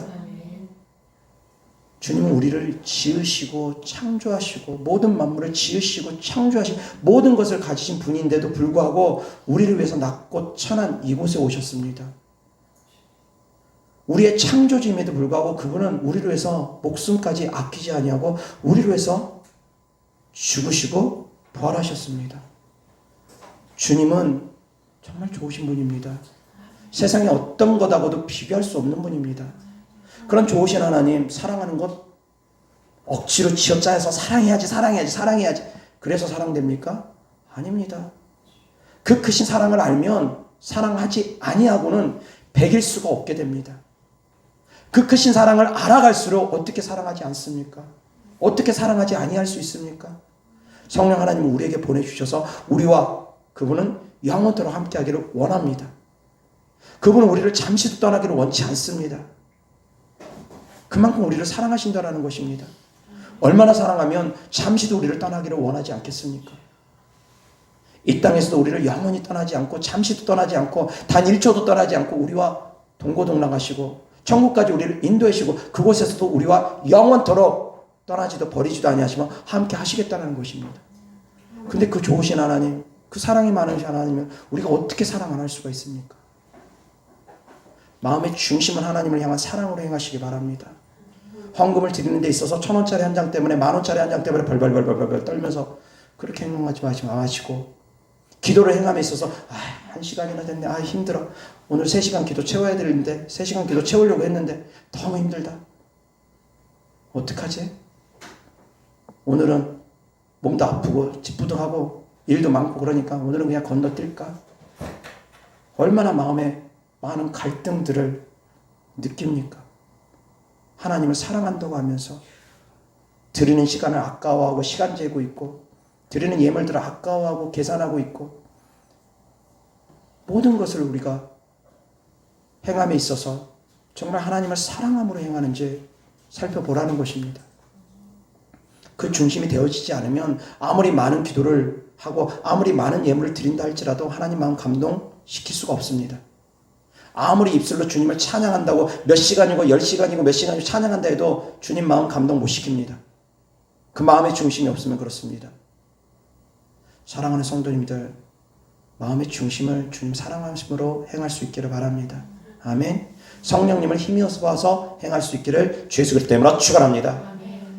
주님은 우리를 지으시고 창조하시고 모든 만물을 지으시고 창조하시고 모든 것을 가지신 분인데도 불구하고 우리를 위해서 낮고 천한 이곳에 오셨습니다. 우리의 창조주임에도 불구하고 그분은 우리를 위해서 목숨까지 아끼지 아니하고 우리를 위해서 죽으시고 부활하셨습니다. 주님은 정말 좋으신 분입니다. 세상에 어떤 것하고도 비교할 수 없는 분입니다. 그런 좋으신 하나님, 사랑하는 것 억지로 쥐어짜서 사랑해야지 그래서 사랑됩니까? 아닙니다. 그 크신 사랑을 알면 사랑하지 아니하고는 배길 수가 없게 됩니다. 그 크신 사랑을 알아갈수록 어떻게 사랑하지 않습니까? 어떻게 사랑하지 아니할 수 있습니까? 성령 하나님을 우리에게 보내주셔서 우리와 그분은 영원토록 함께하기를 원합니다. 그분은 우리를 잠시도 떠나기를 원치 않습니다. 그만큼 우리를 사랑하신다는 것입니다. 얼마나 사랑하면 잠시도 우리를 떠나기를 원하지 않겠습니까? 이 땅에서도 우리를 영원히 떠나지 않고 잠시도 떠나지 않고 단 1초도 떠나지 않고 우리와 동고동락하시고 천국까지 우리를 인도해 주시고 그곳에서도 우리와 영원토록 떠나지도 버리지도 아니하시며 함께 하시겠다는 것입니다. 근데 그 좋으신 하나님, 그 사랑이 많으신 하나님을 우리가 어떻게 사랑 안 할 수가 있습니까? 마음의 중심은 하나님을 향한 사랑으로 행하시기 바랍니다. 헌금을 드리는 데 있어서 1,000원짜리 한 장 때문에 10,000원짜리 한 장 때문에 벌벌 떨면서 그렇게 행동하지 마시고 기도를 행함에 있어서 1시간이나 됐네. 힘들어. 오늘 3시간 기도 채워야 되는데 3시간 기도 채우려고 했는데 너무 힘들다. 어떡하지? 오늘은 몸도 아프고 찌뿌둥하고 일도 많고 그러니까 오늘은 그냥 건너뛸까? 얼마나 마음에 많은 갈등들을 느낍니까? 하나님을 사랑한다고 하면서 드리는 시간을 아까워하고 시간 재고 있고 드리는 예물들을 아까워하고 계산하고 있고 모든 것을 우리가 행함에 있어서 정말 하나님을 사랑함으로 행하는지 살펴보라는 것입니다. 그 중심이 되어지지 않으면 아무리 많은 기도를 하고 아무리 많은 예물을 드린다 할지라도 하나님 마음 감동시킬 수가 없습니다. 아무리 입술로 주님을 찬양한다고 몇 시간이고 10시간이고 몇 시간이고 찬양한다 해도 주님 마음 감동 못 시킵니다. 그 마음의 중심이 없으면 그렇습니다. 사랑하는 성도님들, 마음의 중심을 주님 사랑하심으로 행할 수 있기를 바랍니다. 아멘. 성령님을 힘입어서 행할 수 있기를 주 예수 그리스도 이름으로 축원합니다.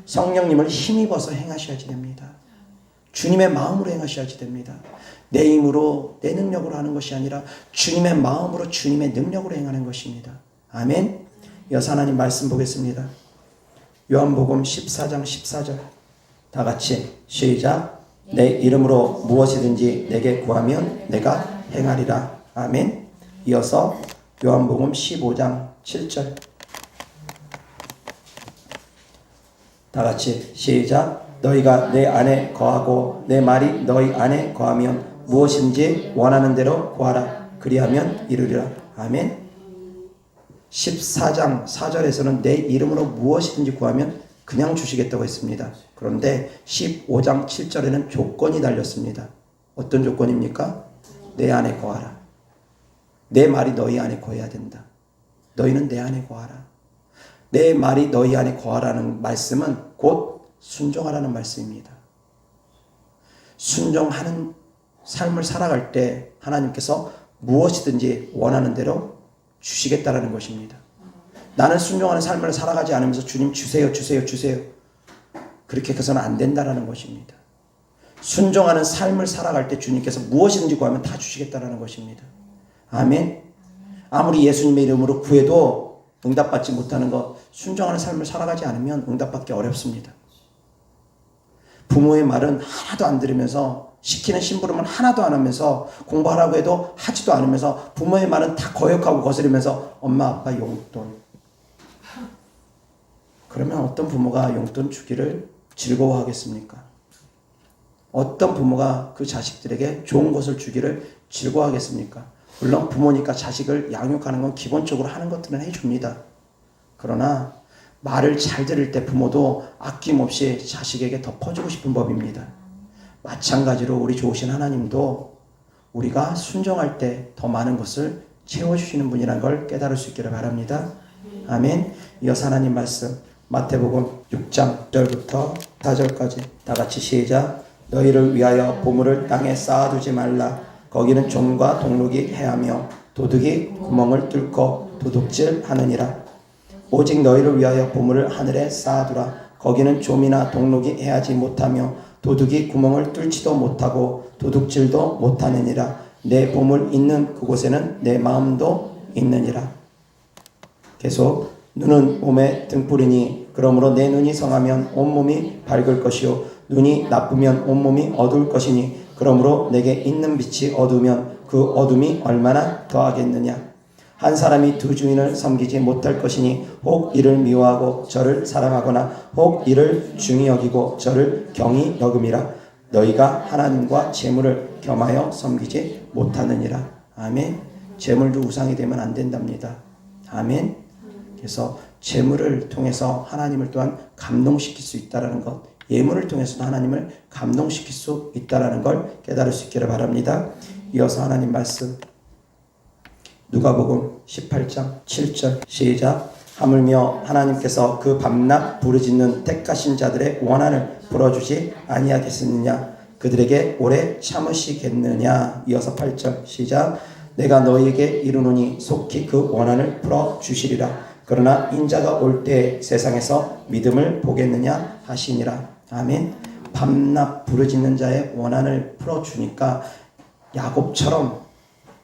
성령님을 힘입어서 행하셔야지 됩니다. 주님의 마음으로 행하셔야지 됩니다. 내 힘으로 내 능력으로 하는 것이 아니라 주님의 마음으로 주님의 능력으로 행하는 것입니다. 아멘. 여사 하나님 말씀 보겠습니다. 요한복음 14장 14절 다 같이 시작. 내 이름으로 무엇이든지 내게 구하면 내가 행하리라. 아멘. 이어서 요한복음 15장 7절 다 같이 시작. 너희가 내 안에 거하고 내 말이 너희 안에 거하면 무엇인지 원하는 대로 구하라. 그리하면 이루리라. 아멘. 14장 4절에서는 내 이름으로 무엇이든지 구하면 그냥 주시겠다고 했습니다. 그런데 15장 7절에는 조건이 달렸습니다. 어떤 조건입니까? 내 안에 거하라. 내 말이 너희 안에 거해야 된다. 너희는 내 안에 거하라. 내 말이 너희 안에 거하라는 말씀은 곧 순종하라는 말씀입니다. 순종하는 삶을 살아갈 때 하나님께서 무엇이든지 원하는 대로 주시겠다라는 것입니다. 나는 순종하는 삶을 살아가지 않으면서 주님 주세요. 그렇게 해서는 안 된다라는 것입니다. 순종하는 삶을 살아갈 때 주님께서 무엇이든지 구하면 다 주시겠다라는 것입니다. 아멘. 아무리 예수님의 이름으로 구해도 응답받지 못하는 것, 순종하는 삶을 살아가지 않으면 응답받기 어렵습니다. 부모의 말은 하나도 안 들으면서 시키는 심부름은 하나도 안 하면서 공부하라고 해도 하지도 않으면서 부모의 말은 다 거역하고 거스르면서 엄마 아빠 용돈, 그러면 어떤 부모가 용돈 주기를 즐거워하겠습니까? 어떤 부모가 그 자식들에게 좋은 것을 주기를 즐거워하겠습니까? 물론 부모니까 자식을 양육하는 건 기본적으로 하는 것들은 해줍니다. 그러나 말을 잘 들을 때 부모도 아낌없이 자식에게 덮어주고 싶은 법입니다. 마찬가지로 우리 좋으신 하나님도 우리가 순종할 때 더 많은 것을 채워주시는 분이라는 걸 깨달을 수 있기를 바랍니다. 아멘. 이어서 하나님 말씀 마태복음 6장 1절부터 4절까지 다 같이 시작. 너희를 위하여 보물을 땅에 쌓아두지 말라. 거기는 좀과 동록이 해하며 도둑이 구멍을 뚫고 도둑질하느니라. 오직 너희를 위하여 보물을 하늘에 쌓아두라. 거기는 좀이나 동록이 해하지 못하며 도둑이 구멍을 뚫지도 못하고 도둑질도 못하느니라. 내 보물 있는 그곳에는 내 마음도 있느니라. 계속 눈은 몸의 등불이니 그러므로 내 눈이 성하면 온몸이 밝을 것이요 눈이 나쁘면 온몸이 어두울 것이니 그러므로 내게 있는 빛이 어두우면 그 어둠이 얼마나 더하겠느냐. 한 사람이 두 주인을 섬기지 못할 것이니 혹 이를 미워하고 저를 사랑하거나 혹 이를 중히 여기고 저를 경히 여김이라. 너희가 하나님과 재물을 겸하여 섬기지 못하느니라. 아멘. 재물도 우상이 되면 안 된답니다. 아멘. 그래서 재물을 통해서 하나님을 또한 감동시킬 수 있다는 것, 예물을 통해서도 하나님을 감동시킬 수 있다는 걸 깨달을 수 있기를 바랍니다. 이어서 하나님 말씀 누가복음 18장 7절 시작. 하물며 하나님께서 그 밤낮 부르짖는 택하신 자들의 원한을 풀어주지 아니하겠느냐. 그들에게 오래 참으시겠느냐. 이어서 8절 시작. 내가 너희에게 이르노니 속히 그 원한을 풀어주시리라. 그러나 인자가 올 때 세상에서 믿음을 보겠느냐 하시니라. 아멘. 밤낮 부르짖는 자의 원한을 풀어주니까 야곱처럼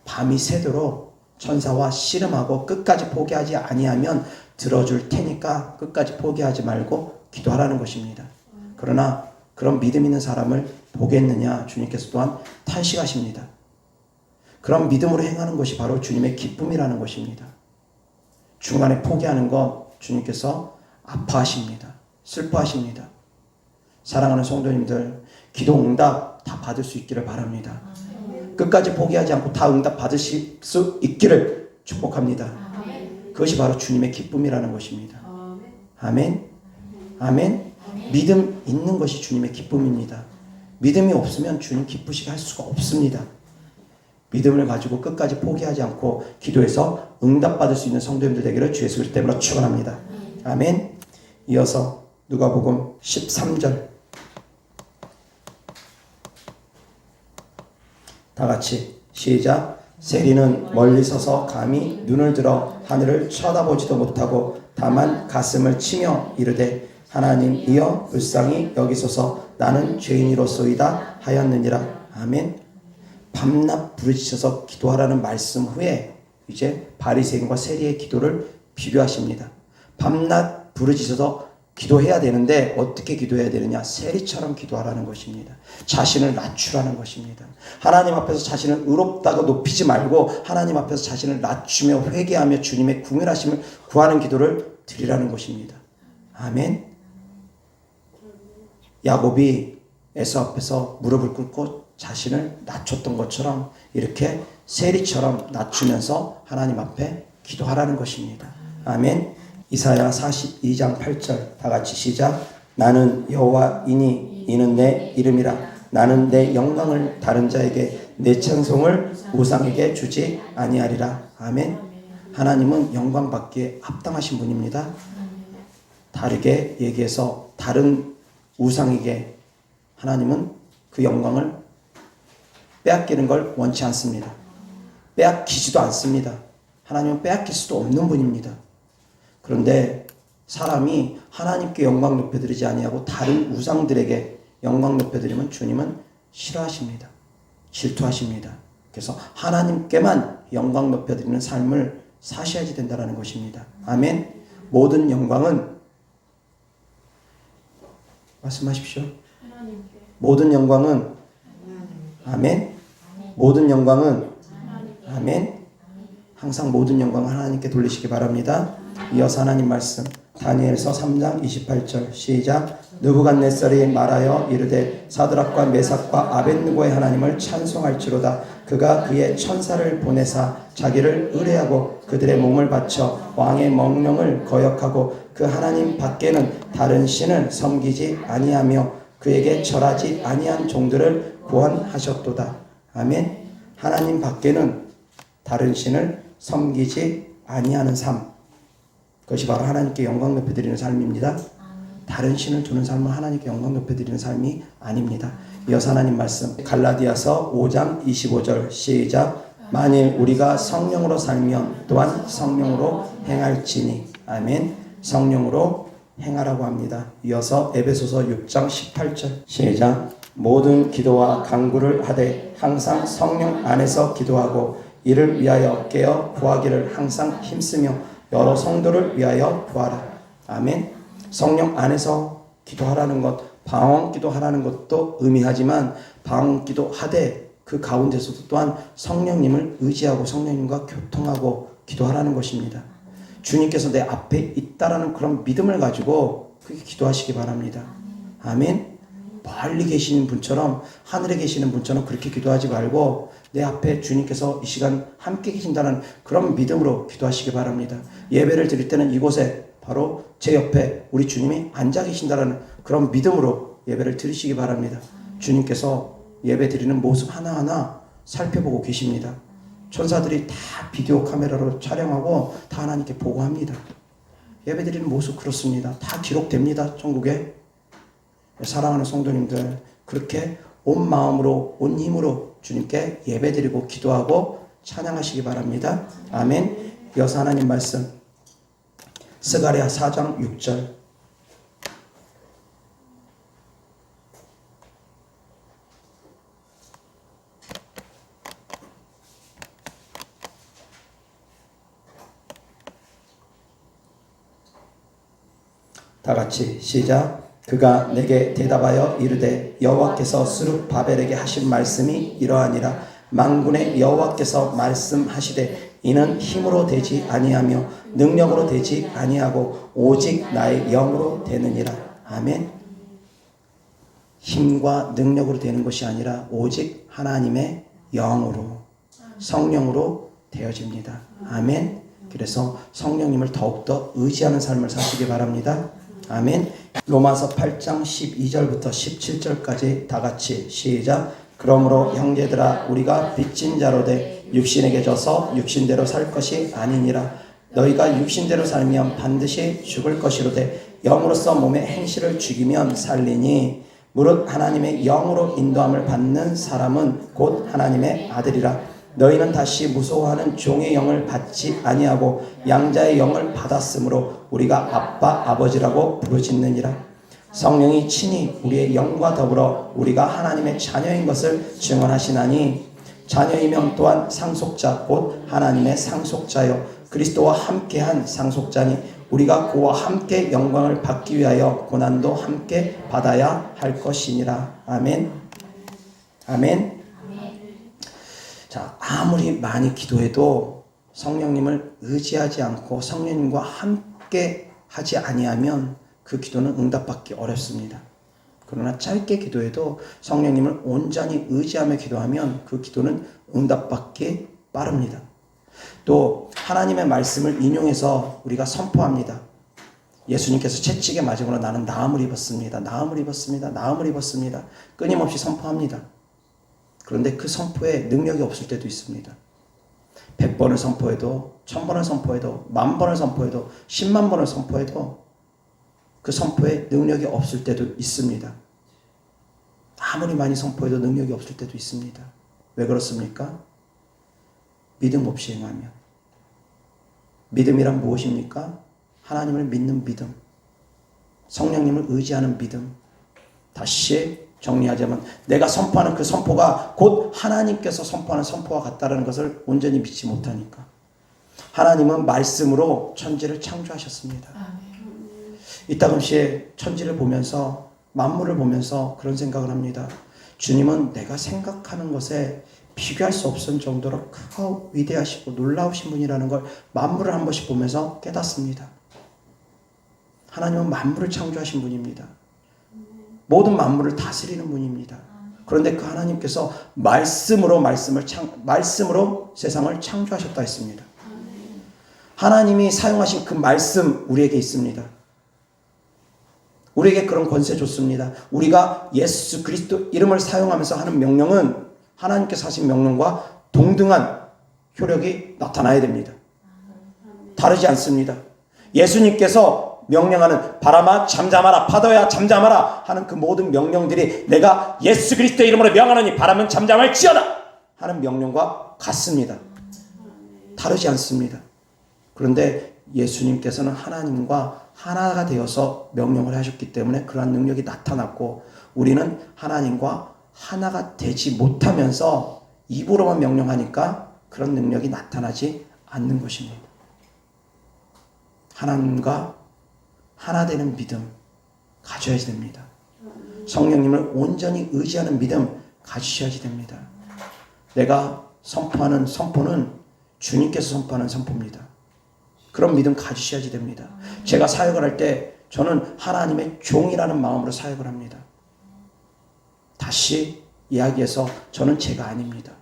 밤이 새도록 천사와 씨름하고 끝까지 포기하지 아니하면 들어줄 테니까 끝까지 포기하지 말고 기도하라는 것입니다. 그러나 그런 믿음 있는 사람을 보겠느냐 주님께서 또한 탄식하십니다. 그런 믿음으로 행하는 것이 바로 주님의 기쁨이라는 것입니다. 중간에 포기하는 것 주님께서 아파하십니다. 슬퍼하십니다. 사랑하는 성도님들, 기도 응답 다 받을 수 있기를 바랍니다. 끝까지 포기하지 않고 다 응답 받으실 수 있기를 축복합니다. 그것이 바로 주님의 기쁨이라는 것입니다. 아멘. 아멘. 믿음 있는 것이 주님의 기쁨입니다. 믿음이 없으면 주님 기쁘시게 할 수가 없습니다. 믿음을 가지고 끝까지 포기하지 않고 기도해서 응답받을 수 있는 성도님들 되기를 주 예수 그리스도 이름으로 축원합니다. 아멘. 이어서 누가복음 13절 다 같이 시작. 세리는 멀리 서서 감히 눈을 들어 하늘을 쳐다보지도 못하고 다만 가슴을 치며 이르되 하나님이여 불쌍히 여기소서 나는 죄인이로소이다 하였느니라. 아멘. 밤낮 부르짖어서 기도하라는 말씀 후에 이제 바리새인과 세리의 기도를 비교하십니다. 밤낮 부르짖어서 기도해야 되는데 어떻게 기도해야 되느냐? 세리처럼 기도하라는 것입니다. 자신을 낮추라는 것입니다. 하나님 앞에서 자신을 의롭다고 높이지 말고 하나님 앞에서 자신을 낮추며 회개하며 주님의 궁휼하심을 구하는 기도를 드리라는 것입니다. 아멘. 야곱이 에서 앞에서 무릎을 꿇고 자신을 낮췄던 것처럼 이렇게 세리처럼 낮추면서 하나님 앞에 기도하라는 것입니다. 아멘. 이사야 42장 8절 다 같이 시작. 나는 여호와이니 이는 내 이름이라. 나는 내 영광을 다른 자에게 내 찬송을 우상에게 주지 아니하리라. 아멘. 하나님은 영광 받기에 합당하신 분입니다. 다르게 얘기해서 다른 우상에게 하나님은 그 영광을 빼앗기는 걸 원치 않습니다. 빼앗기지도 않습니다. 하나님은 빼앗길 수도 없는 분입니다. 그런데 사람이 하나님께 영광 높여드리지 아니하고 다른 우상들에게 영광 높여드리면 주님은 싫어하십니다. 질투하십니다. 그래서 하나님께만 영광 높여드리는 삶을 사셔야지 된다는 것입니다. 아멘. 모든 영광은 말씀하십시오. 모든 영광은 아멘. 모든 영광은 아멘. 항상 모든 영광을 하나님께 돌리시기 바랍니다. 이어서 하나님 말씀 다니엘서 3장 28절 시작. 느부갓네살이 말하여 이르되 사드락과 메삭과 아벳느고의 하나님을 찬송할지로다. 그가 그의 천사를 보내사 자기를 의뢰하고 그들의 몸을 바쳐 왕의 명령을 거역하고 그 하나님 밖에는 다른 신을 섬기지 아니하며 그에게 절하지 아니한 종들을 구원하셨도다. 아멘. 하나님 밖에는 다른 신을 섬기지 아니하는 삶, 그것이 바로 하나님께 영광 높여드리는 삶입니다. 다른 신을 두는 삶은 하나님께 영광 높여드리는 삶이 아닙니다. 이어서 하나님 말씀 갈라디아서 5장 25절 시작. 만일 우리가 성령으로 살면 또한 성령으로 행할지니. 아멘. 성령으로 행하라고 합니다. 이어서 에베소서 6장 18절 시작. 모든 기도와 간구를 하되 항상 성령 안에서 기도하고 이를 위하여 깨어 구하기를 항상 힘쓰며 여러 성도를 위하여 구하라. 아멘. 성령 안에서 기도하라는 것, 방언기도 하라는 것도 의미하지만 방언기도 하되 그 가운데서도 또한 성령님을 의지하고 성령님과 교통하고 기도하라는 것입니다. 주님께서 내 앞에 있다라는 그런 믿음을 가지고 그렇게 기도하시기 바랍니다. 아멘. 멀리 계시는 분처럼, 하늘에 계시는 분처럼 그렇게 기도하지 말고 내 앞에 주님께서 이 시간 함께 계신다는 그런 믿음으로 기도하시기 바랍니다. 예배를 드릴 때는 이곳에 바로 제 옆에 우리 주님이 앉아 계신다는 그런 믿음으로 예배를 드리시기 바랍니다. 주님께서 예배 드리는 모습 하나하나 살펴보고 계십니다. 천사들이 다 비디오 카메라로 촬영하고 다 하나님께 보고합니다. 예배 드리는 모습 그렇습니다. 다 기록됩니다. 천국에. 사랑하는 성도님들, 그렇게 온 마음으로 온 힘으로 주님께 예배 드리고 기도하고 찬양하시기 바랍니다. 아멘. 이어서 하나님 말씀 스가랴 4장 6절. 다 같이 시작. 그가 내게 대답하여 이르되 여호와께서 스룹바벨에게 하신 말씀이 이러하니라. 만군의 여호와께서 말씀하시되 이는 힘으로 되지 아니하며 능력으로 되지 아니하고 오직 나의 영으로 되느니라. 아멘. 힘과 능력으로 되는 것이 아니라 오직 하나님의 영으로, 성령으로 되어집니다. 아멘. 그래서 성령님을 더욱더 의지하는 삶을 사시기 바랍니다. 아멘. 로마서 8장 12절부터 17절까지 다 같이 시작. 그러므로 형제들아 우리가 빚진 자로 돼 육신에게 져서 육신대로 살 것이 아니니라. 너희가 육신대로 살면 반드시 죽을 것이로되 영으로서 몸의 행실을 죽이면 살리니 무릇 하나님의 영으로 인도함을 받는 사람은 곧 하나님의 아들이라. 너희는 다시 무서워하는 종의 영을 받지 아니하고 양자의 영을 받았으므로 우리가 아빠 아버지라고 부르짖느니라. 성령이 친히 우리의 영과 더불어 우리가 하나님의 자녀인 것을 증언하시나니 자녀이면 또한 상속자 곧 하나님의 상속자요 그리스도와 함께한 상속자니 우리가 그와 함께 영광을 받기 위하여 고난도 함께 받아야 할 것이니라. 아멘. 아멘. 자, 아무리 많이 기도해도 성령님을 의지하지 않고 성령님과 함께 하지 아니하면 그 기도는 응답받기 어렵습니다. 그러나 짧게 기도해도 성령님을 온전히 의지하며 기도하면 그 기도는 응답받기 빠릅니다. 또 하나님의 말씀을 인용해서 우리가 선포합니다. 예수님께서 채찍에 맞음으로 나는 나음을 입었습니다. 나음을 입었습니다. 나음을 입었습니다. 끊임없이 선포합니다. 그런데 그 선포에 능력이 없을 때도 있습니다. 100번을 선포해도 1000번을 선포해도 10,000번을 선포해도 10만 번을 선포해도 그 선포에 능력이 없을 때도 있습니다. 아무리 많이 선포해도 능력이 없을 때도 있습니다. 왜 그렇습니까? 믿음 없이 행하면. 믿음이란 무엇입니까? 하나님을 믿는 믿음, 성령님을 의지하는 믿음. 다시 정리하자면 내가 선포하는 그 선포가 곧 하나님께서 선포하는 선포와 같다는 것을 온전히 믿지 못하니까. 하나님은 말씀으로 천지를 창조하셨습니다. 이따금씩 천지를 보면서 만물을 보면서 그런 생각을 합니다. 주님은 내가 생각하는 것에 비교할 수 없을 정도로 크고 위대하시고 놀라우신 분이라는 걸 만물을 한 번씩 보면서 깨닫습니다. 하나님은 만물을 창조하신 분입니다. 모든 만물을 다스리는 분입니다. 그런데 그 하나님께서 말씀으로 세상을 창조하셨다 했습니다. 하나님이 사용하신 그 말씀 우리에게 있습니다. 우리에게 그런 권세 줬습니다. 우리가 예수 그리스도 이름을 사용하면서 하는 명령은 하나님께서 하신 명령과 동등한 효력이 나타나야 됩니다. 다르지 않습니다. 예수님께서 명령하는 바람아 잠잠하라, 파도야 잠잠하라 하는 그 모든 명령들이 내가 예수 그리스도 이름으로 명하노니 바람은 잠잠할지어다 하는 명령과 같습니다. 다르지 않습니다. 그런데 예수님께서는 하나님과 하나가 되어서 명령을 하셨기 때문에 그러한 능력이 나타났고, 우리는 하나님과 하나가 되지 못하면서 입으로만 명령하니까 그런 능력이 나타나지 않는 것입니다. 하나님과 하나 되는 믿음 가져야 됩니다. 성령님을 온전히 의지하는 믿음 가지셔야지 됩니다. 내가 선포하는 선포는 주님께서 선포하는 선포입니다. 그런 믿음 가지셔야지 됩니다. 제가 사역을 할 때 저는 하나님의 종이라는 마음으로 사역을 합니다. 다시 이야기해서 저는 제가 아닙니다.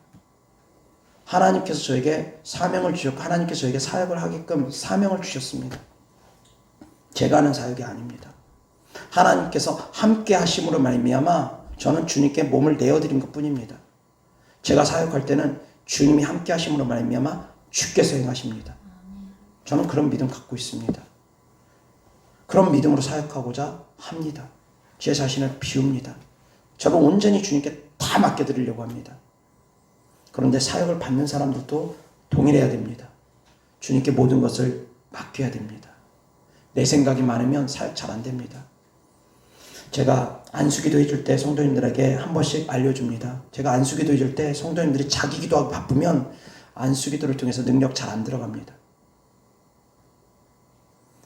하나님께서 저에게 사명을 주셨고 하나님께서 저에게 사역을 하게끔 사명을 주셨습니다. 제가 하는 사역이 아닙니다. 하나님께서 함께 하심으로 말미암아 저는 주님께 몸을 내어드린 것뿐입니다. 제가 사역할 때는 주님이 함께 하심으로 말미암아 주께서 행하십니다. 저는 그런 믿음 갖고 있습니다. 그런 믿음으로 사역하고자 합니다. 제 자신을 비웁니다. 저를 온전히 주님께 다 맡겨드리려고 합니다. 그런데 사역을 받는 사람들도 동일해야 됩니다. 주님께 모든 것을 맡겨야 됩니다. 내 생각이 많으면 사역 잘 안 됩니다. 제가 안수기도 해줄 때 성도님들에게 한 번씩 알려줍니다. 제가 안수기도 해줄 때 성도님들이 자기 기도하고 바쁘면 안수기도를 통해서 능력 잘 안 들어갑니다.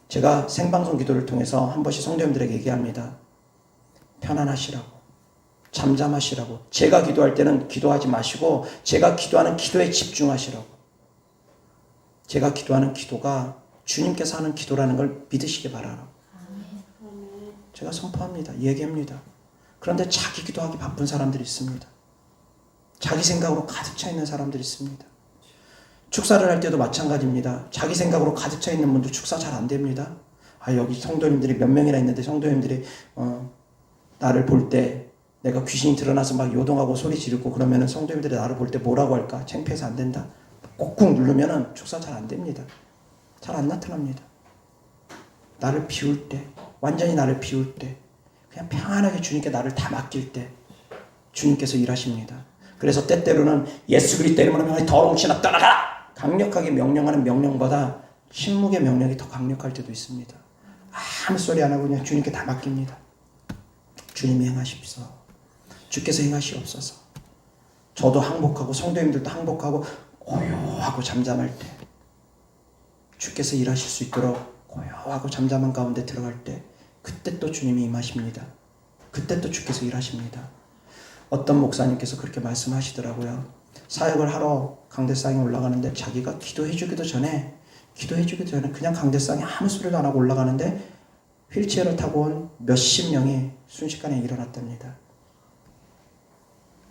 제가 생방송 기도를 통해서 한 번씩 성도님들에게 얘기합니다. 편안하시라고, 잠잠하시라고. 제가 기도할 때는 기도하지 마시고 제가 기도하는 기도에 집중하시라고. 제가 기도하는 기도가 주님께서 하는 기도라는 걸 믿으시기 바라라고. 제가 선포합니다. 얘기합니다. 그런데 자기 기도하기 바쁜 사람들이 있습니다. 자기 생각으로 가득 차 있는 사람들이 있습니다. 축사를 할 때도 마찬가지입니다. 자기 생각으로 가득 차 있는 분들 축사 잘 안 됩니다. 여기 성도님들이 몇 명이나 있는데 성도님들이 나를 볼 때 내가 귀신이 드러나서 막 요동하고 소리 지르고 그러면은 성도님들이 나를 볼 때 뭐라고 할까? 창피해서 안 된다. 꾹꾹 누르면은 축사 잘 안 됩니다. 잘 안 나타납니다. 나를 비울 때, 완전히 나를 비울 때, 그냥 평안하게 주님께 나를 다 맡길 때 주님께서 일하십니다. 그래서 때때로는 예수 그리스도 이름으로 더러운 신아 떠나가라! 강력하게 명령하는 명령보다 침묵의 명령이 더 강력할 때도 있습니다. 아무 소리 안 하고 그냥 주님께 다 맡깁니다. 주님이 행하십시오. 주께서 행하시옵소서. 저도 항복하고 성도님들도 항복하고 고요하고 잠잠할 때 주께서 일하실 수 있도록 고요하고 잠잠한 가운데 들어갈 때 그때 또 주님이 임하십니다. 그때 또 주께서 일하십니다. 어떤 목사님께서 그렇게 말씀하시더라고요. 사역을 하러 강대상에 올라가는데 자기가 기도해주기도 전에 그냥 강대상에 아무 소리도 안 하고 올라가는데 휠체어를 타고 온 몇십 명이 순식간에 일어났답니다.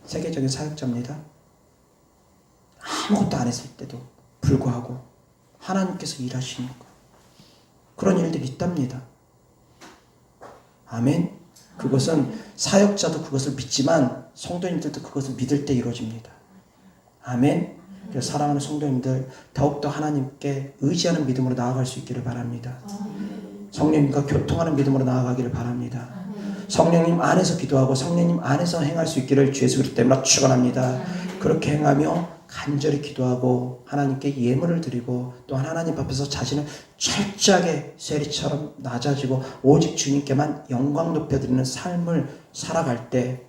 세계적인 사역자입니다. 아무것도 안 했을 때도 불구하고 하나님께서 일하시는 거. 그런 일들이 있답니다. 아멘. 그것은 사역자도 그것을 믿지만 성도님들도 그것을 믿을 때 이루어집니다. 아멘. 그래서 사랑하는 성도님들 더욱더 하나님께 의지하는 믿음으로 나아갈 수 있기를 바랍니다. 성령님과 교통하는 믿음으로 나아가기를 바랍니다. 성령님 안에서 기도하고 성령님 안에서 행할 수 있기를 주 예수 그리스도 때문에 축원합니다. 그렇게 행하며 간절히 기도하고 하나님께 예물을 드리고 또한 하나님 앞에서 자신을 철저하게 세리처럼 낮아지고 오직 주님께만 영광 높여드리는 삶을 살아갈 때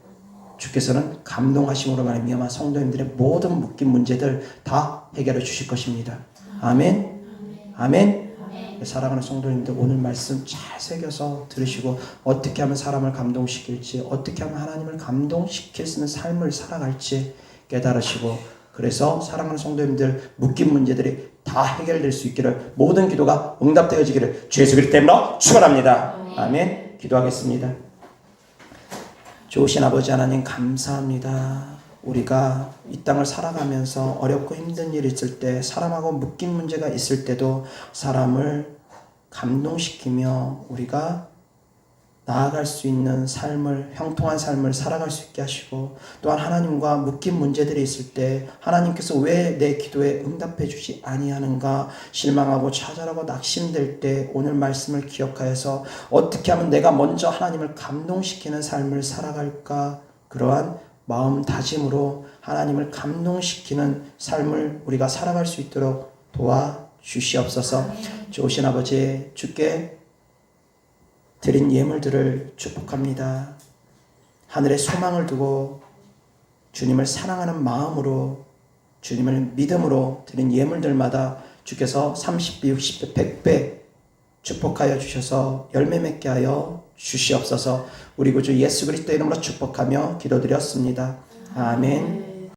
주께서는 감동하심으로 말미암아 성도님들의 모든 묶인 문제들 다 해결해 주실 것입니다. 아멘. 아멘. 사랑하는 성도님들 오늘 말씀 잘 새겨서 들으시고 어떻게 하면 사람을 감동시킬지 어떻게 하면 하나님을 감동시킬 수 있는 삶을 살아갈지 깨달으시고 그래서 사랑하는 성도님들 묶인 문제들이 다 해결될 수 있기를 모든 기도가 응답되어지기를 주 예수 그리스도 때문에 축원합니다. 아멘. 기도하겠습니다. 좋으신 아버지 하나님 감사합니다. 우리가 이 땅을 살아가면서 어렵고 힘든 일이 있을 때 사람하고 묶인 문제가 있을 때도 사람을 감동시키며 우리가 나아갈 수 있는 삶을 형통한 삶을 살아갈 수 있게 하시고 또한 하나님과 묶인 문제들이 있을 때 하나님께서 왜 내 기도에 응답해 주지 아니하는가 실망하고 좌절하고 낙심될 때 오늘 말씀을 기억하여서 어떻게 하면 내가 먼저 하나님을 감동시키는 삶을 살아갈까 그러한 마음 다짐으로 하나님을 감동시키는 삶을 우리가 살아갈 수 있도록 도와주시옵소서. 좋으신 아버지 주께 드린 예물들을 축복합니다. 하늘에 소망을 두고 주님을 사랑하는 마음으로 주님을 믿음으로 드린 예물들마다 주께서 30배, 60배, 100배 축복하여 주셔서 열매 맺게 하여 주시옵소서. 우리 구주 예수 그리스도 이름으로 축복하며 기도드렸습니다. 아멘.